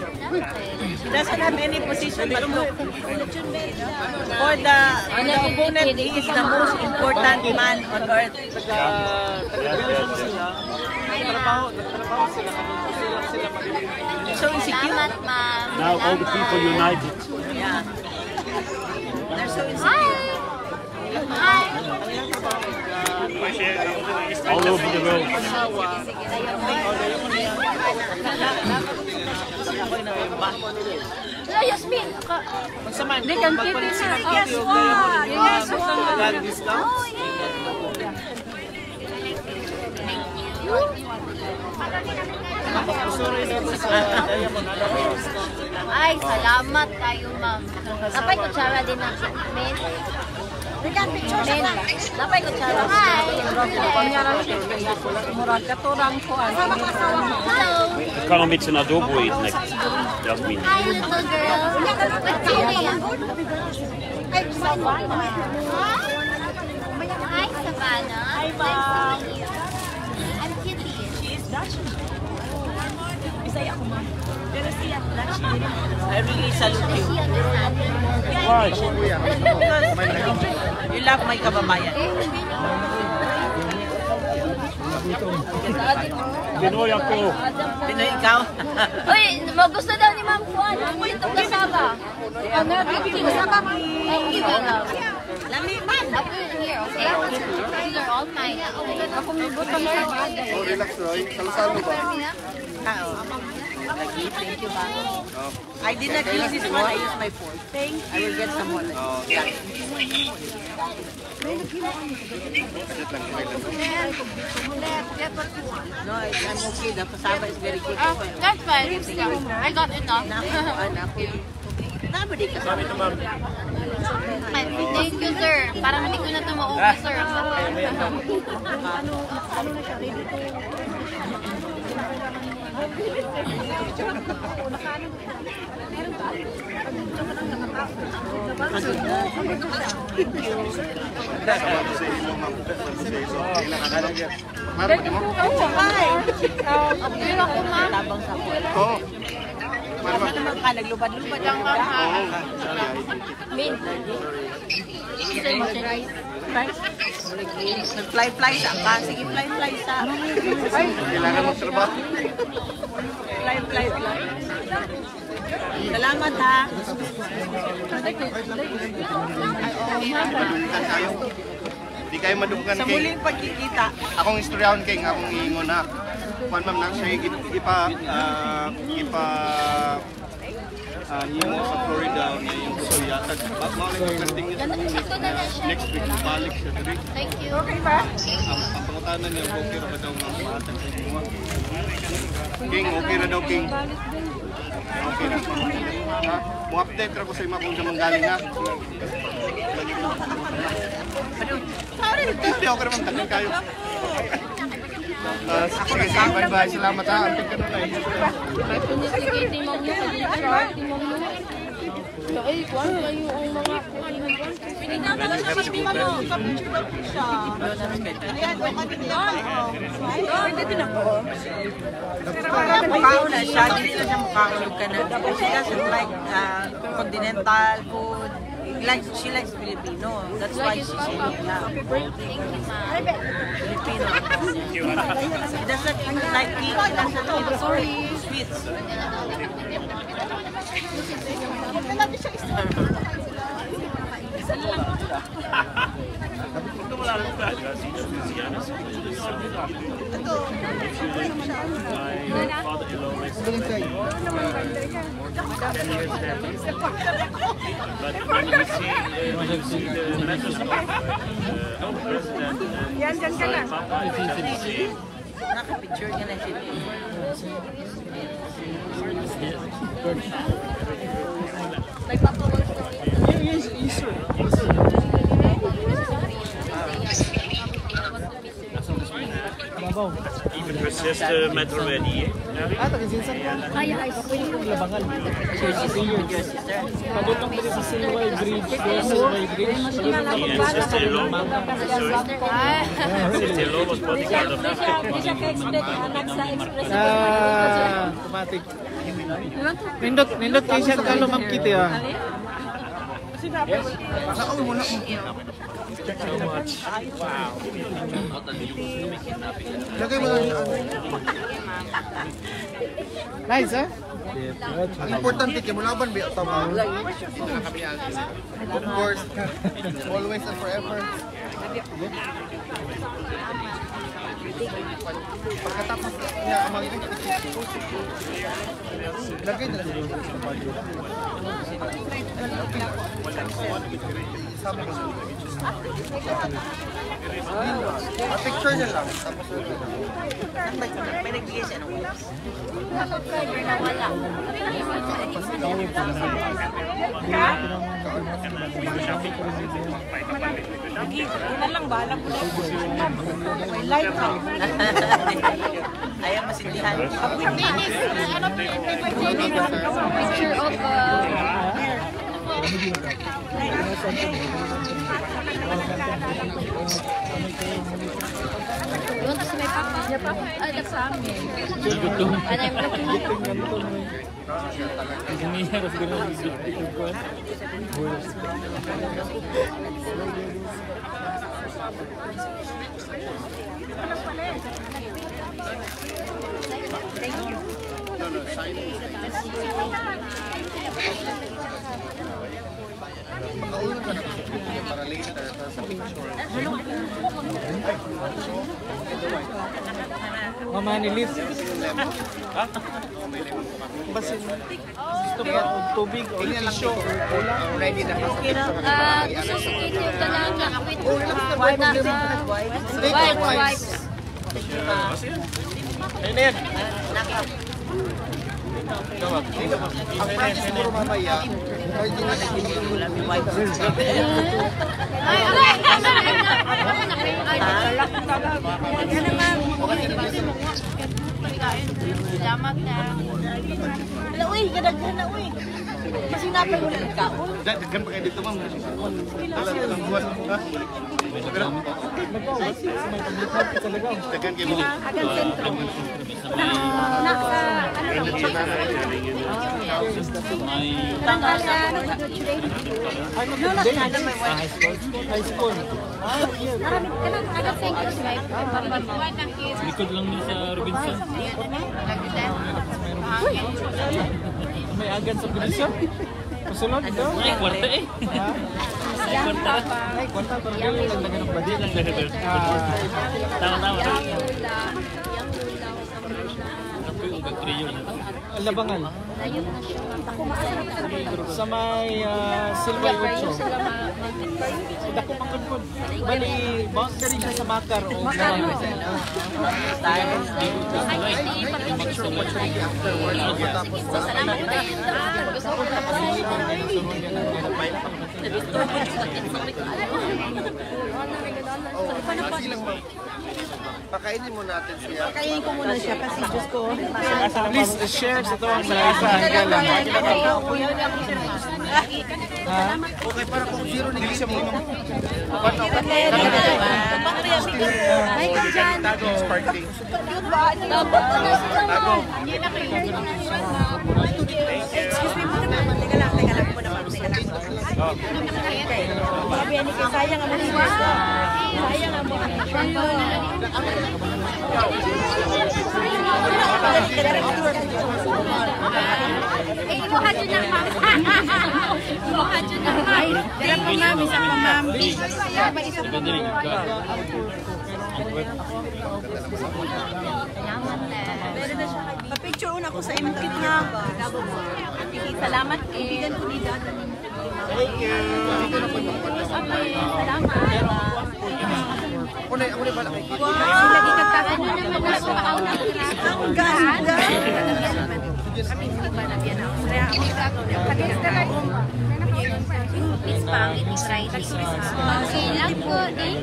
He doesn't have any position but look. For the opponent, he is the most important man on earth. So insecure. Salamat, ma'am. Now all the people united. Yeah. They're so insecure. All over the world. Hello, Yasmin. Hindi kang Kiti siya. Yes, Ay, salamat kayo, ma'am. Napay kutsara din na. Men. Men. Napay kutsara. Hi. Hello. Kan de bitsen adobo i next? Jasmin. Hi, little girl. What's your name? Hi, Savannah. Hi, Mom. I'm Kitty. She is Dutch. I really salute you. Why? You love my kababayan. Pinoy ako. Pinoy ikaw? Uy, gusto daw ni Ma'am Juan. Ang itong kasama. Ano, kasama mo. Lami, man. Up here, okay? These are all mine. Ako may butang na. Oh, relax, Roy. Salusalo ba? Thank you, Ma'am. I did not use this one. I used my fork. Thank you. I will get some more. No, I'm okay. The pasaba is very good. That's fine. I got enough. Nabadi ka sa Thank you, sir. Parang hindi ko na ito maubos, sir. Apil ako, ma'am. Oo. Tama naman ka, naglubad-lubad lang ka, ha? Min. Nag-fly-fly sa ka. Sige, fly-fly sa. Kailangan magtrabaho. Fly-fly. Salamat ha. Di kayo madugan Sa kay. muling pagkikita. Akong istoryahon kay nga akong iingon na. Kuan ma'am na siya yung sa Florida niya yung yatag. Mao lang pagkanting niya next week balik siya diri. Thank you. Ang pangutanan niya okay ra ba daw nga mahatag sa inyo. King okay ra daw king. Okay ra. Ha? Mo update ra ko sa imo kung sa manggaling ha. Sorry, hindi ako naman tagal kayo. Sige, bye-bye. Salamat ha. Antik ka na lang. Mukhaon na siya, hindi na siya mukhaon ka na. She doesn't like continental food. She likes Filipino. That's why she's Filipino. She doesn't like cake. She doesn't like sweets. My father-in-law raised me 10 years nephew. But when you see the message of our president and Papa, it's easy to see. Naka-picture niya na siya. Even her sister met already. And sister-in-law was bodyguard of Automatic. Nindot kayo siya kalo Ma'am Kitty ah. So much. Wow. Nice, huh? Ang importante kay mulaban bi tama. Of course. Always and forever. Pagkatapos niya lagay na lang. Picture niya lang. Tapos May nagbigay siya ng wala. Wala lang ba? Alam ko na. May live na. Ayaw masindihan. Picture of yun, tapos may papa. Ay, nagsamin. And I'm looking para later sa picture. Mama ni Liz. Ha? Basin. Gusto ko tubig o tissue. Ready na. gusto sukitin ka lang na with wipes. Ayan. Ang practice siguro mamaya, original na hindi wala may white. Salamat na. Ala, uy, kadaghan na, uy. Masinapay mo na ikaon. Daghan pa kayo dito, ma'am. Talang buwan. Daghan kayo mo. High school. Likod lang niya sa Robinson. May agad sa Robinson? Pasulod ito? Ay, kwarta eh. Ay, kwarta. Ay, kwarta. Parang lang lang ng badi lang. Tama-tama. Ako yung ugag-trio na ito. Labangan. Sa may Silway 8. Dako mangkod. Bali, boundary siya sa Makar o Pakainin mo natin siya. Pakainin ko muna siya kasi Diyos ko. please share sa tuwang sa isa hanggang lang. Okay, para kung zero ni Gisa mo. Ay, ka dyan. Sparkling. Excuse me muna naman. Teka lang muna naman. Teka lang. Sabi yan ni Kay, sayang ang mga sayang ang mga Ibuhat yun ng ma'am. Ibuhat yun ng ma'am. Isa pa ma'am, isa pa ma'am. Pa-picture una ko sa imong kit nga. Salamat kaibigan ko ni Dada. Thank you. Salamat. Unay bala kay Kit. Lagi kagtagan na naman na sa pauna. Ang ganda. Miss Pangit, Miss Right. Okay lang po. Thank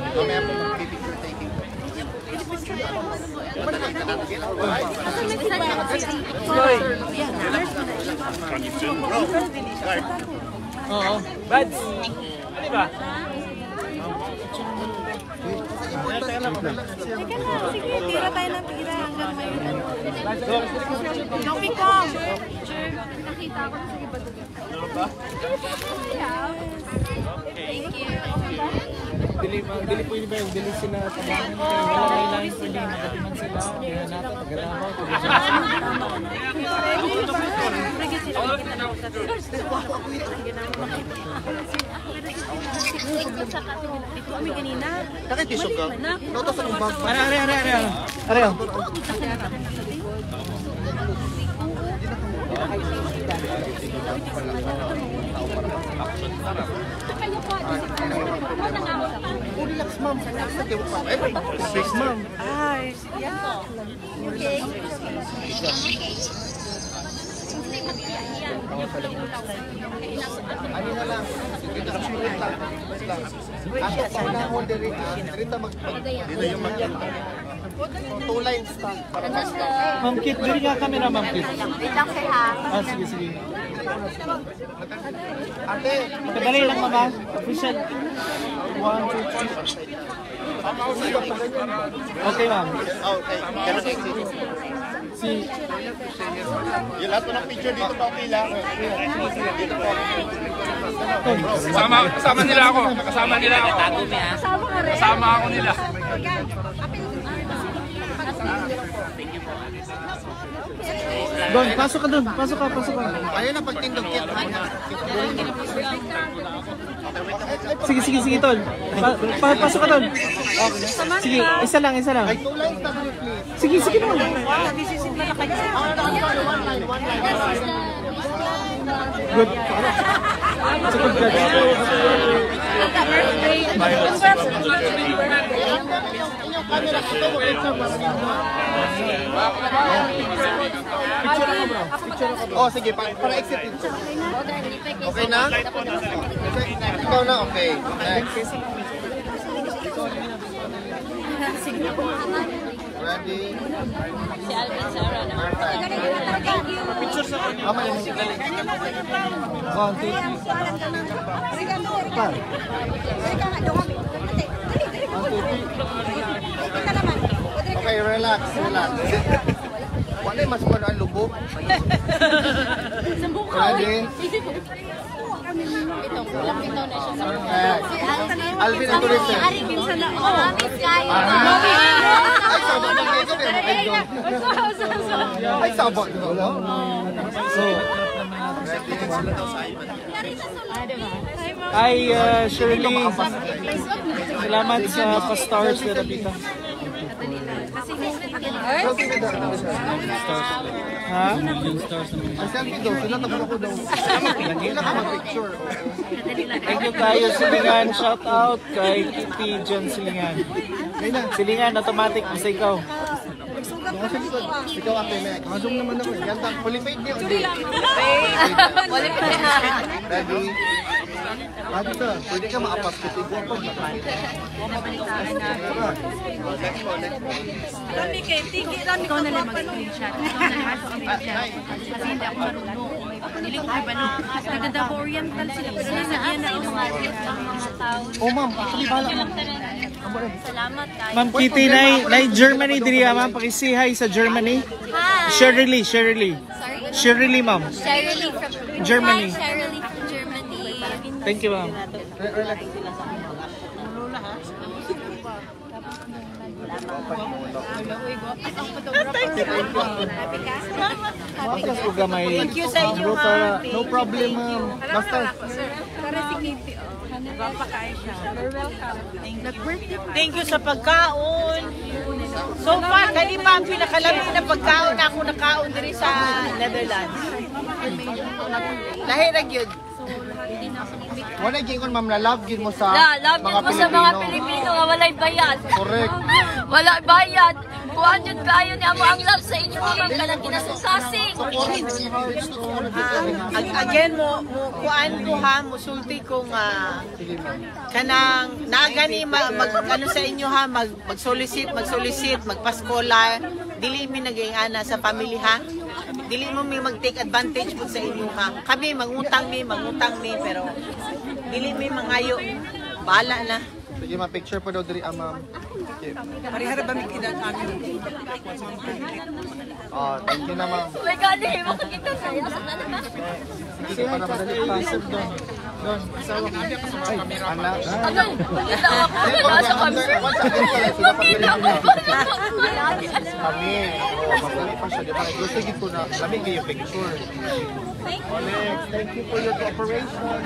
you. Oo. Bads. Ano ba? Sige, tira tayo ng tira hanggang may Jopi ko. Nakita ko sa iba doon. Thank you. Dili po yun ba yung dili sila tabangan kayo. Wala may line pwede magatiman sila. Kaya natin pagkatama. Dito kami kanina. Nakatisok ka. Noto sa kumbag. Areo. Relax ma'am. Relax ma'am. Ay, Okay. Ano na lang. Dito sa Rita. Ako pa na moderate. Rita dito yung two lines pa. Ma'am Kit, dili nga camera Ma'am Kit. Wait lang sir ha. Ah, sige. Ate, Kadali lang mama. Official. 1, 2, 3. Okay ma'am. okay. Ganun kayo. Si Yung lahat ng picture dito pa okay lang. Kasama nila ako. Kasama ako nila. Don, pasok ka doon. Pasok ka. Ayun na pagtindog kit. Sige, tol. Pasok ka doon. Sige, isa lang. Ay, two lines na please. Sige mo. Good. Good ka. Oh, sige, para exit dito. Okay na? Ikaw na, okay. Next. Ready? Si Alvin Sarah na. Picture sa kanya. Mama, yung signal. 1, 2, 3. Okay, relax. Wala mas pa ang lubog. Ready? Alvin ang tulis eh. Ay, sabot. Ay, Shirley, salamat sa pa-stars na Rabita. Ha? Ang selfie daw, sila tapos ako daw. Sila ka mag-picture. Thank you kayo, Silingan. Shout out kay Kitty John Silingan. Silingan, automatic. Basta ikaw. Ikaw ate, may kasong naman ako. Ganda, qualified niyo. Ready? Dito, pwede ka maapas kasi ikaw pa. Let's go. Rami kay Tiki, Rami ko na lang mag-screenshot. Ikaw na lang mag-screenshot. Kasi hindi ako marunong. Hindi ko ba no? Naganda Oriental sila. Pero nasagyan na ako mga tao. Oh ma'am, actually bala ma'am. Salamat kayo. Ma'am Kitty, na Germany diri ma'am. Pakisi hi sa Germany. Hi. Shirley. Sorry? Shirley ma'am. Shirley from Germany. Hi, Shirley from Germany. Thank you ma'am. Thank you sa inyo, ma'am. No problem ma'am. Basta. Thank you sa pagkaon. So far, kanina ang pinakalamig na pagkaon na ako nakaon diri sa Netherlands. Lahi na gyud. Wala gingon ma'am na love gid mo sa Love mga mo sa mga Pilipino nga walay bayad. Correct. Walay bayad. Kuhaan yun kayo niya mo ang love sa inyo mga kanang kinasukasing. Again mo kuan ko ha, musulti ko nga kanang naagani ano sa inyo ha, mag-solicit, magpa-scholar, dili mi naging-ana sa family ha. Dili mo mi mag-take advantage po sa inyo ha. Kami mangutang mi pero dili mi mangayo. Bala na. Sige ma-picture pa daw diri ma'am. Parihara ba mi kidan amin? Oh, thank you na ma'am. May gani mo kita sa iyo sa naman. Sige pa na madali pa. Don, asawa ko. Anak. Agay, kita ako sa kamera. Kami, magkali pa siya, di ba? Gusto gid ko na, kami kayo picture. Alex, thank you for your cooperation.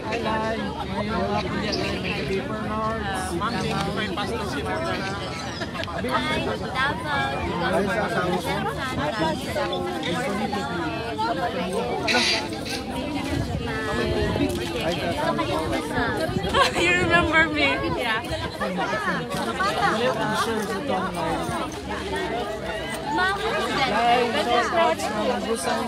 Hi, Lai. Ngayon ako dyan. Paper notes. Hi, Davao. You remember me? Yeah. Agusan.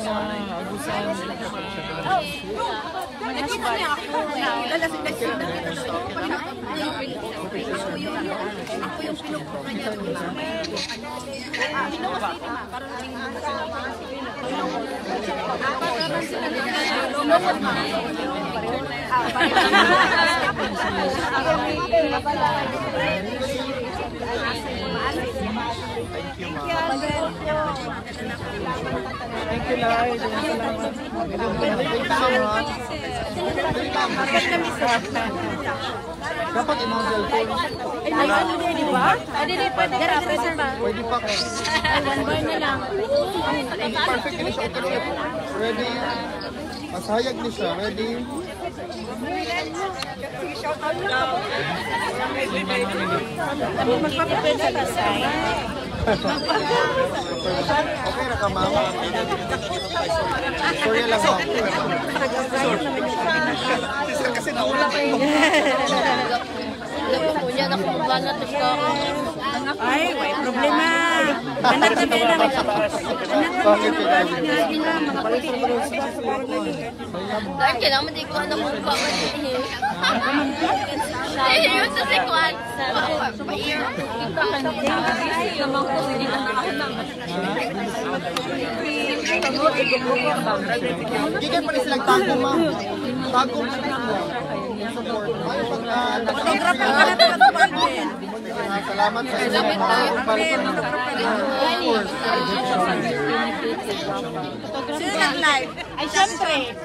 Thank you, Lai. Dapat imong cellphone. Di ba? Pwede pa. Pwede pa. One bar na lang. Perfect ni siya. Ready? Masayag ni siya. Ready? Okay na ka, ma'am. Sorry lang, ma'am. Kasi naula pa yun. Kunya na kung banat ko. Ay, may problema. Anak na pera. Dahil kailangan di ko anak mo pa. Yun sa sikwan. Pa-ear. Gigay pa rin silang tago, ma'am. Tago pa rin sila. Support. Ay, pag Salamat sa inyo. Sino nag-live? Ay, syempre.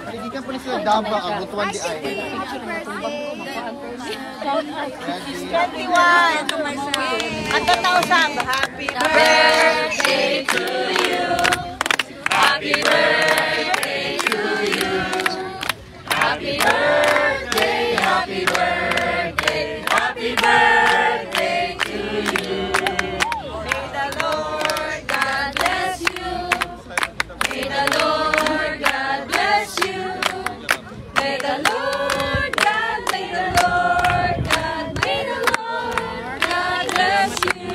Paligikan po ni sila Damba, ang butuan di ay. 21. Ang tatao sa happy birthday to you. Happy birthday to you. Happy birthday, happy birthday, happy birthday to you. May the Lord God bless you. May the Lord God bless you. May the Lord God, may the Lord God, may the Lord God bless you.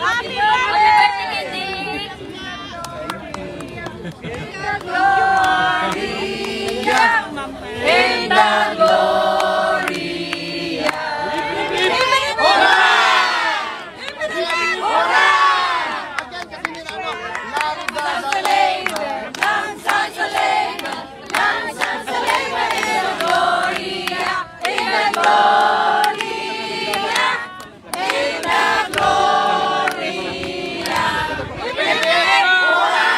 Happy birthday, Nick. In the Gloria. Hurra! Hurra! Lang San Salema, Lang San Salema in the Gloria, in the Gloria, in the Gloria. Hurra!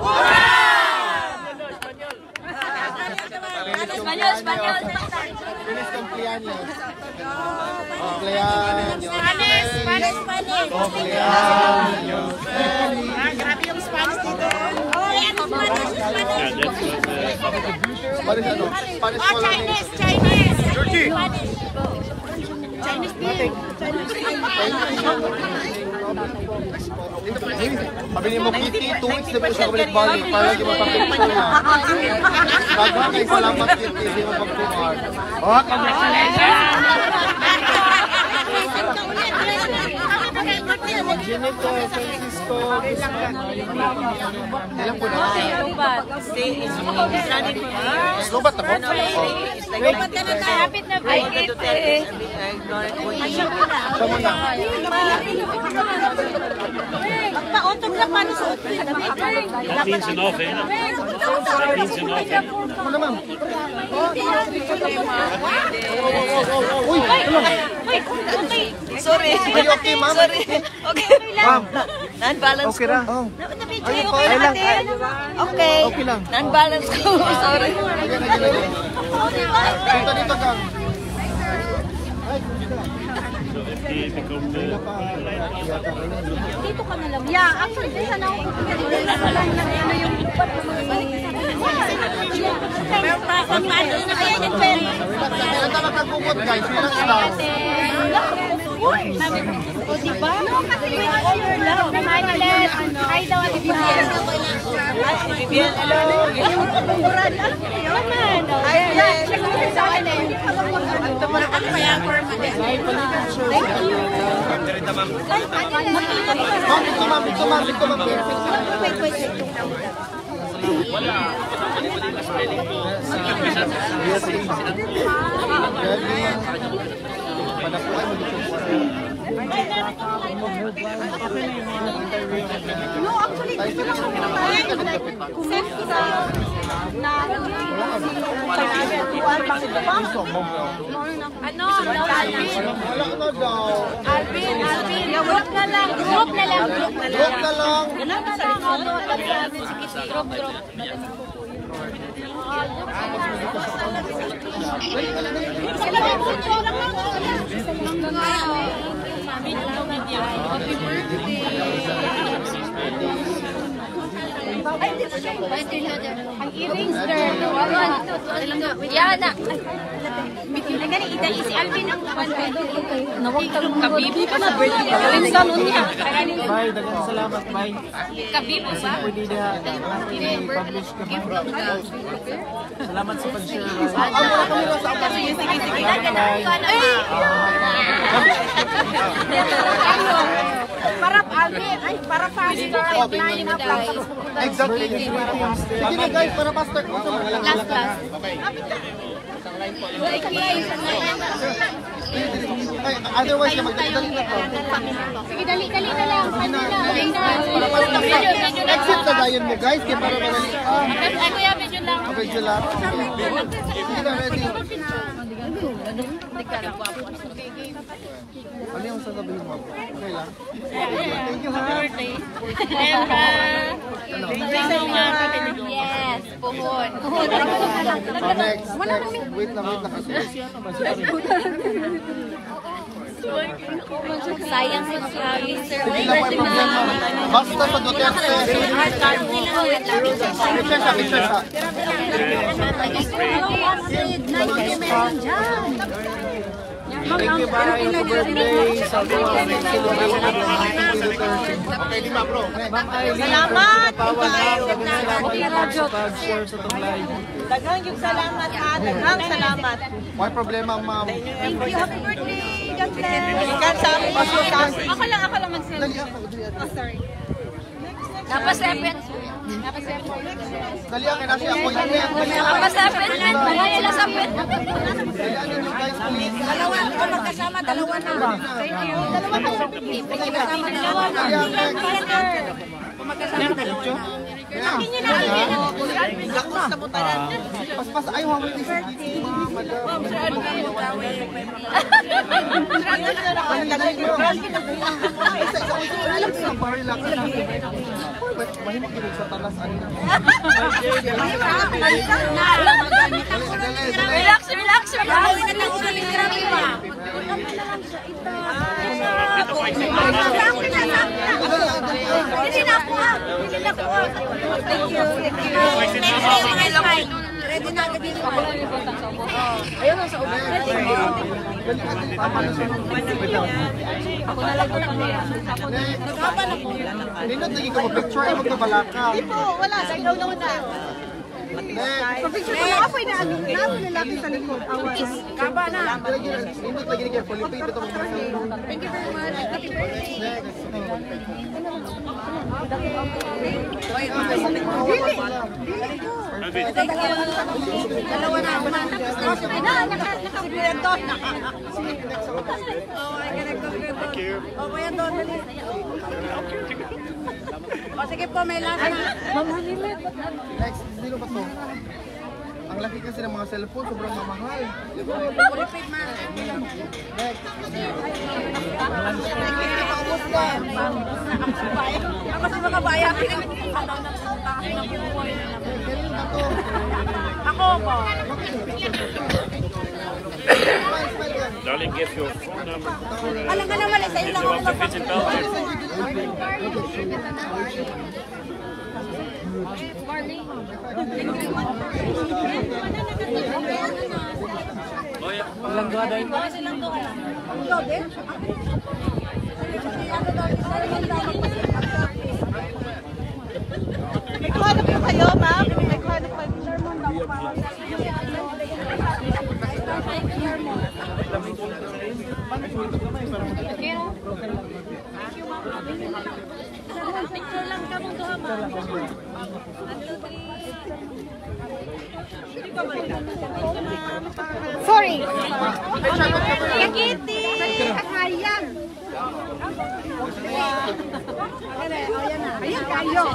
Hurra! Español. Feliz cumpleaños. Cumpleaños. Spanish. Cumpleaños. Grabe yung Spanish dito. Oh, yan, Spanish. Spanish ano? Spanish Oh, Chinese. Georgie! Chinese din. Sabi mo, Kitty, 2 weeks na ba siya balik-balik para lagi magpapicture na. Maraming salamat, Kitty, hindi mo pag-PR. Oh, Jenito, Francisco, ilang po na? Lobat ako? Lobat ka na tayo. Kapit na ba? Siya mo na. Magpa-auto na paano sa auto? Minsan off, eh. Minsan off, eh. Ano naman? Sorry. Okay, ma'am? Okay. Ma'am, Non-balance okay lang. ko. Okay lang. Okay. Okay lang. Non-balance ko. Sorry. Dito ka. So if they become the... Yeah, actually, there's an auto. Pero pa, paano na kaya yung pen? Kaya talaga nagpupot, guys. Relax lang. O, diba? No, kasi we all your love. Naman, hi daw, Ate Vivian. Ate Vivian, hello. Alam mo yun, man. Hi, Vivian. Check mo sa akin eh. Ito mo na kami kaya permanent. Thank you. Ma'am. Wait. No, actually, gusto lang ko send ko sa na ano, Alvin. Group na lang. Group na lang. Group. Ang earrings, girl. Yan na. Ang gani, idali si Alvin ang kabibi pa na birthday. Yung salon niya. Bye, dagang salamat, bye. Kabibi ba? Pwede na i-publish ka ba? Salamat sa pag-share. Sige. Para Alvin, ay para faster. Exactly. Sige na guys, para faster. Last. Otherwise, magdali na to. Sige, dali na lang. Exit na dayon mo guys, kaya para madali. Ay, kuya, medyo lang. Naka-video lang. Sige na, ready. Ano yung sasabihin mo? Okay lang. Thank you, ha? Yes, puhon. Next. Wait lang kasi. Sayang si Mr. Hindi lang may problema. Basta sa Duterte. Picture siya. Thank you, bye. Happy birthday. Sa mga okay, lima bro. Ma'am Aileen. Salamat. Pag-share sa itong live. Daghang yung salamat, daghang salamat. May problema, ma'am. Thank you. Happy birthday. God bless. Ikan sa amin, Ako lang mag-selfie. Oh, sorry. Napasepit. Dali akin na siya. Ako yan. Napasepit. Malaya lang sapit. Dalian ninyo guys, please. Dalawa, kung magkasama, dalawa na. Thank you. Magkasama, dalawa na. Pas-pas, ay, huwag mo Relax. Ready na agad dito. Ayun sa ulo. Nindot lagi ka mo picture ay magkabalaka. Di po, wala. Sa ikaw naman na. Picture ko lang ako na lalaki sa likod. Awas. Kaba na. Nindot lagi ka Felipe ito mo. Thank you very much. Happy birthday. Dalawa na ako na. O sige po, may last na. Next, sino ba to? Ang laki kasi ng mga cellphone, sobrang mamahal. Repeat man. Next. Ako sa mga bayan. Ako po. Darling, give your phone number. Alam ka naman, sa If ilang you ako want to visit Belgium, May kuha na po kayo, ma'am. May kuha na po kayo. Sorry. Kitty. Hayang. Ayan kayo.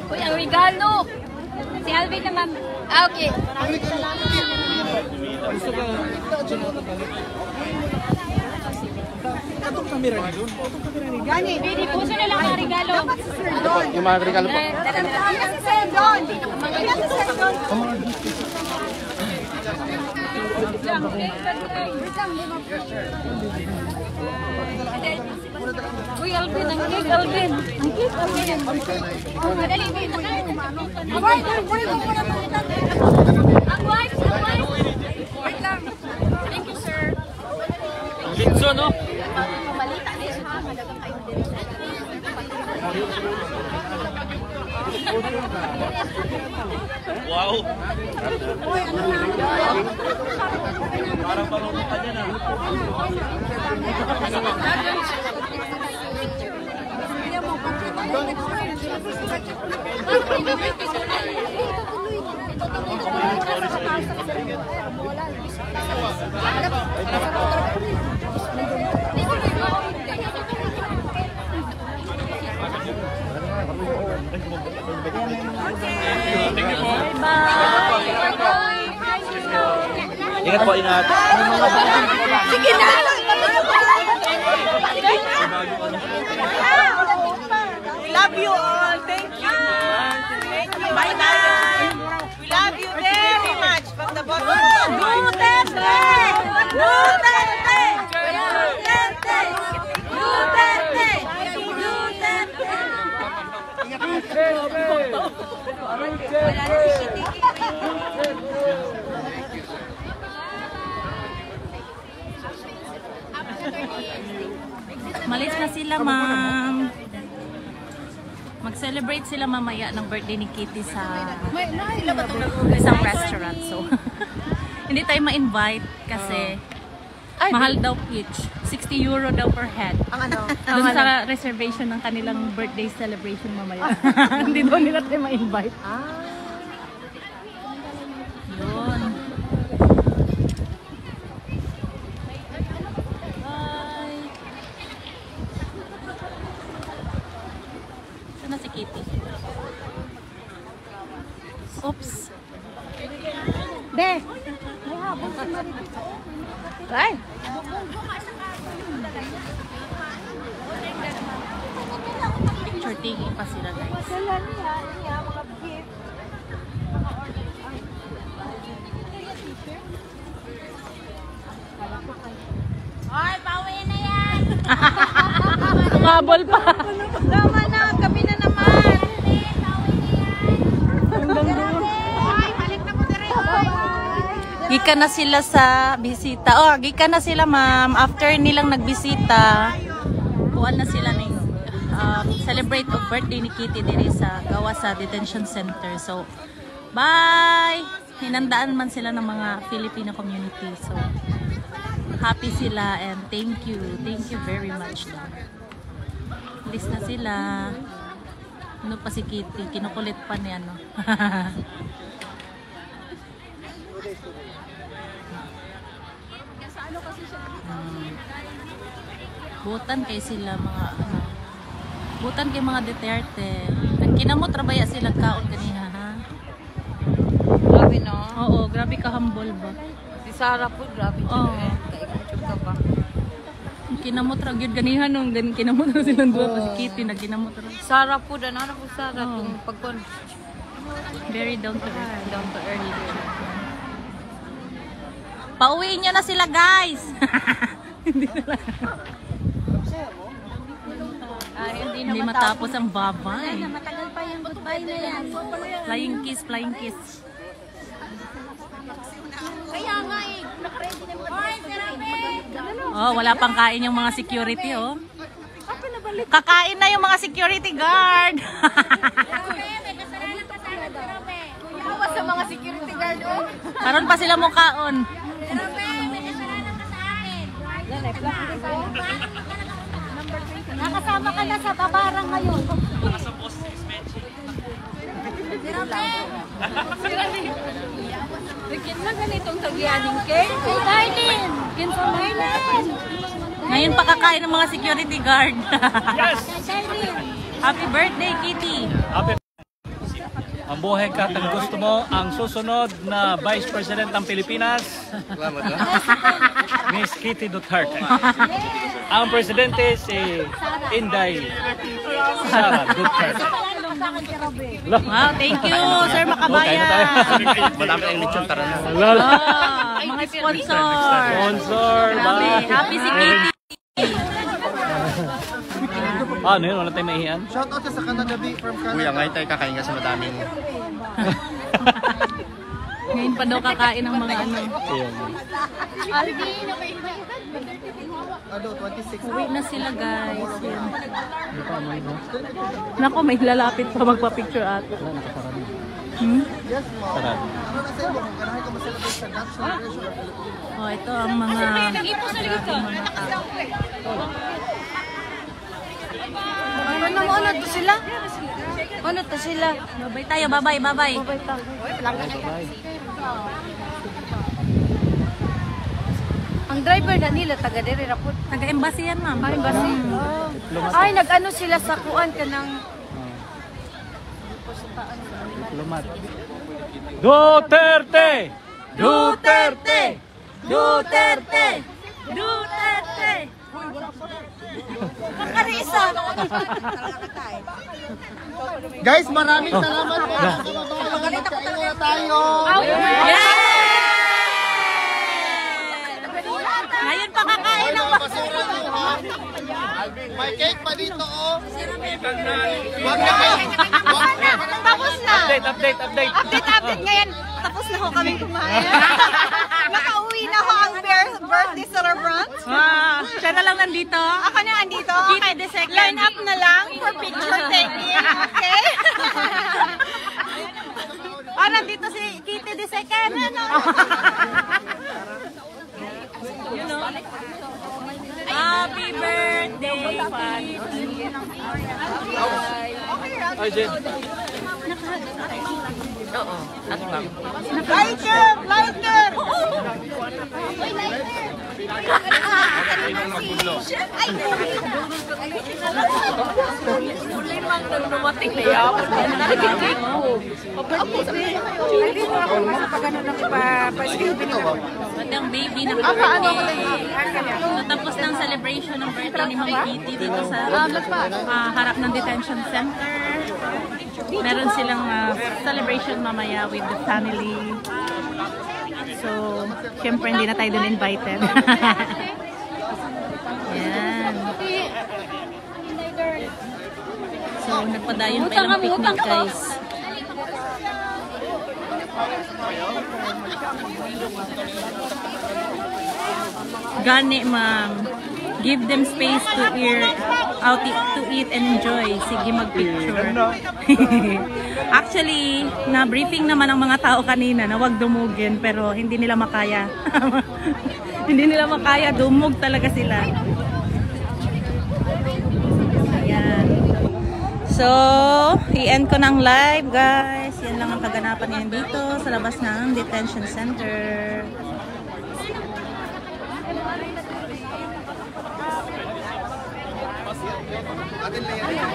Uy, ang regalo. Si Alvin naman. Okay. Gani. Pwede po sila lang ang regalo. Yung mga regalo po. Ayan si Sir Don. Ayan si Sir Don. Uy, Alvin, ang cake, Alvin. Ang cake, Alvin. Madali, wait. Ang wife. Wait lang. Thank you, sir. Pizzo, no? Malita din siya. Madagang kayo din. Wow! Parang marunong ka dyan, ah. Ingat po, ingat. Sige na! We love you all. Thank you. Bye bye. We love you very much from the bottom of our heart. Duterte! Duterte! Duterte! Duterte! Malis na sila, ma'am. Mag-celebrate sila mamaya ng birthday ni Kitty sa isang restaurant. So, hindi tayo ma-invite kasi mahal daw each. 60 euro daw per head. Ang ano? Doon sa reservation ng kanilang birthday celebration mamaya. Hindi daw nila tayo ma-invite. Yun. Bye. Saan na si Kitty? Oops. Be! May habang si Marites. Ay! Picture taking pa sila, guys. Ay, bawi na yan! Tumabol pa. Tama na, kami na naman! Gikan na sila sa bisita. Oh, gikan na sila, ma'am. After nilang nagbisita, kuan na sila ng celebrate of birthday ni Kitty diri sa gawa sa detention center. So, bye! Hinandaan man sila ng mga Filipino community. So, happy sila and thank you. Thank you very much. Alis na sila. Ano pa si Kitty? Kinukulit pa niya, no? Butan kay sila mga butan kay mga Duterte. Nagkinamot rabaya sila kaon kaniha, ha? Grabe no? Oo, grabe ka humble ba? Si Sarah po, grabe Oo. Kaikutub ka ba? Kinamot ra gyud ganiha nung kinamot ra silang duha pa si Kitty nagkinamot ra. Sarah po, ano po Sarah? Oo. Kung pagkon. Very down to earth. Down to earth leadership. Pauwiin niyo na sila, guys. Hindi matapos ang babay. Matagal pa yung goodbye na yan. Flying kiss, flying kiss. Kaya nga eh, nakaready na yung Oh, wala pang kain yung mga security, oh. Kakain na yung mga security guard. Awa sa mga security guard, oh. Karon pa sila mukhaon. Nakasama ka na sa babarang ngayon. Kinsa ganitong tagyaning kay? Hey, Darlene! Kinsa Darlene! Ngayon pa kakain ng mga security guard. Yes! Darlene! Happy birthday, Kitty. Happy ang buhay ka at gusto mo ang susunod na Vice President ng Pilipinas, Miss Kitty Duterte. Ang presidente si Inday Sara Duterte. Wow, thank you, Sir Makabayan. Madami ang lechon, tara na. Oh, mga sponsor. Sponsor, Happy si Kitty. ano yun? Wala tayong maihian? Shout out sa Canada B from Canada. Kuya, ngayon tayo kakain ka sa madaming... Ngayon pa daw kakain ng mga ano. Ano, 26. Uwi na sila, guys. Yan. Nako, may lalapit pa magpa-picture ata. Yes, ma'am. Tara. Ano na sa iyo? Kung kanahin ka ma-celebrate sa Dutch celebration or Filipino? Oh, ito ang mga tao. Ano mo, ano to sila? Ano to sila? Babay tayo, babay, babay. Ang driver na nila, taga diri rapot. Taga-embassy yan, ma'am. Ay, basi. Ay, nag-ano sila sa kuan ka ng... Diplomat. Duterte! Duterte! Duterte! Duterte! Makarisa! Guys, maraming salamat po sa kababayan. Magkain na tayo. Ngayon pa kakain ng Basura nyo, ha? May cake pa dito, oh. Wag na kayo. Tapos na! Update. Update ngayon. Tapos na ho kami kumain. Nakauwi na ho ang birthday celebrant. Siya na lang nandito. Ako na andito. Kitty the second. Line up na lang for picture taking. Okay? Nandito si Kitty the second. Happy birthday, Ay, Jen. Oo. At lang. Lighter! Lighter! Dumating na yapon. Magandang baby na birthday. So, tapos ng celebration ng birthday ni Mami Kitty dito sa harap ng detention center. Meron silang celebration mamaya with the family. So, syempre hindi na tayo doon invited. Yan. So, nagpadayon pa ilang picnic, guys. Gani, ma'am. Give them space to eat and enjoy. Sige, mag-picture. Actually, na-briefing naman ang mga tao kanina na wag dumugin, pero hindi nila makaya. Hindi nila makaya. Dumug talaga sila. Ayan. So, i-end ko ng live, guys. Yan lang ang kaganapan ngayon dito sa labas ng detention center. Atin lang yan.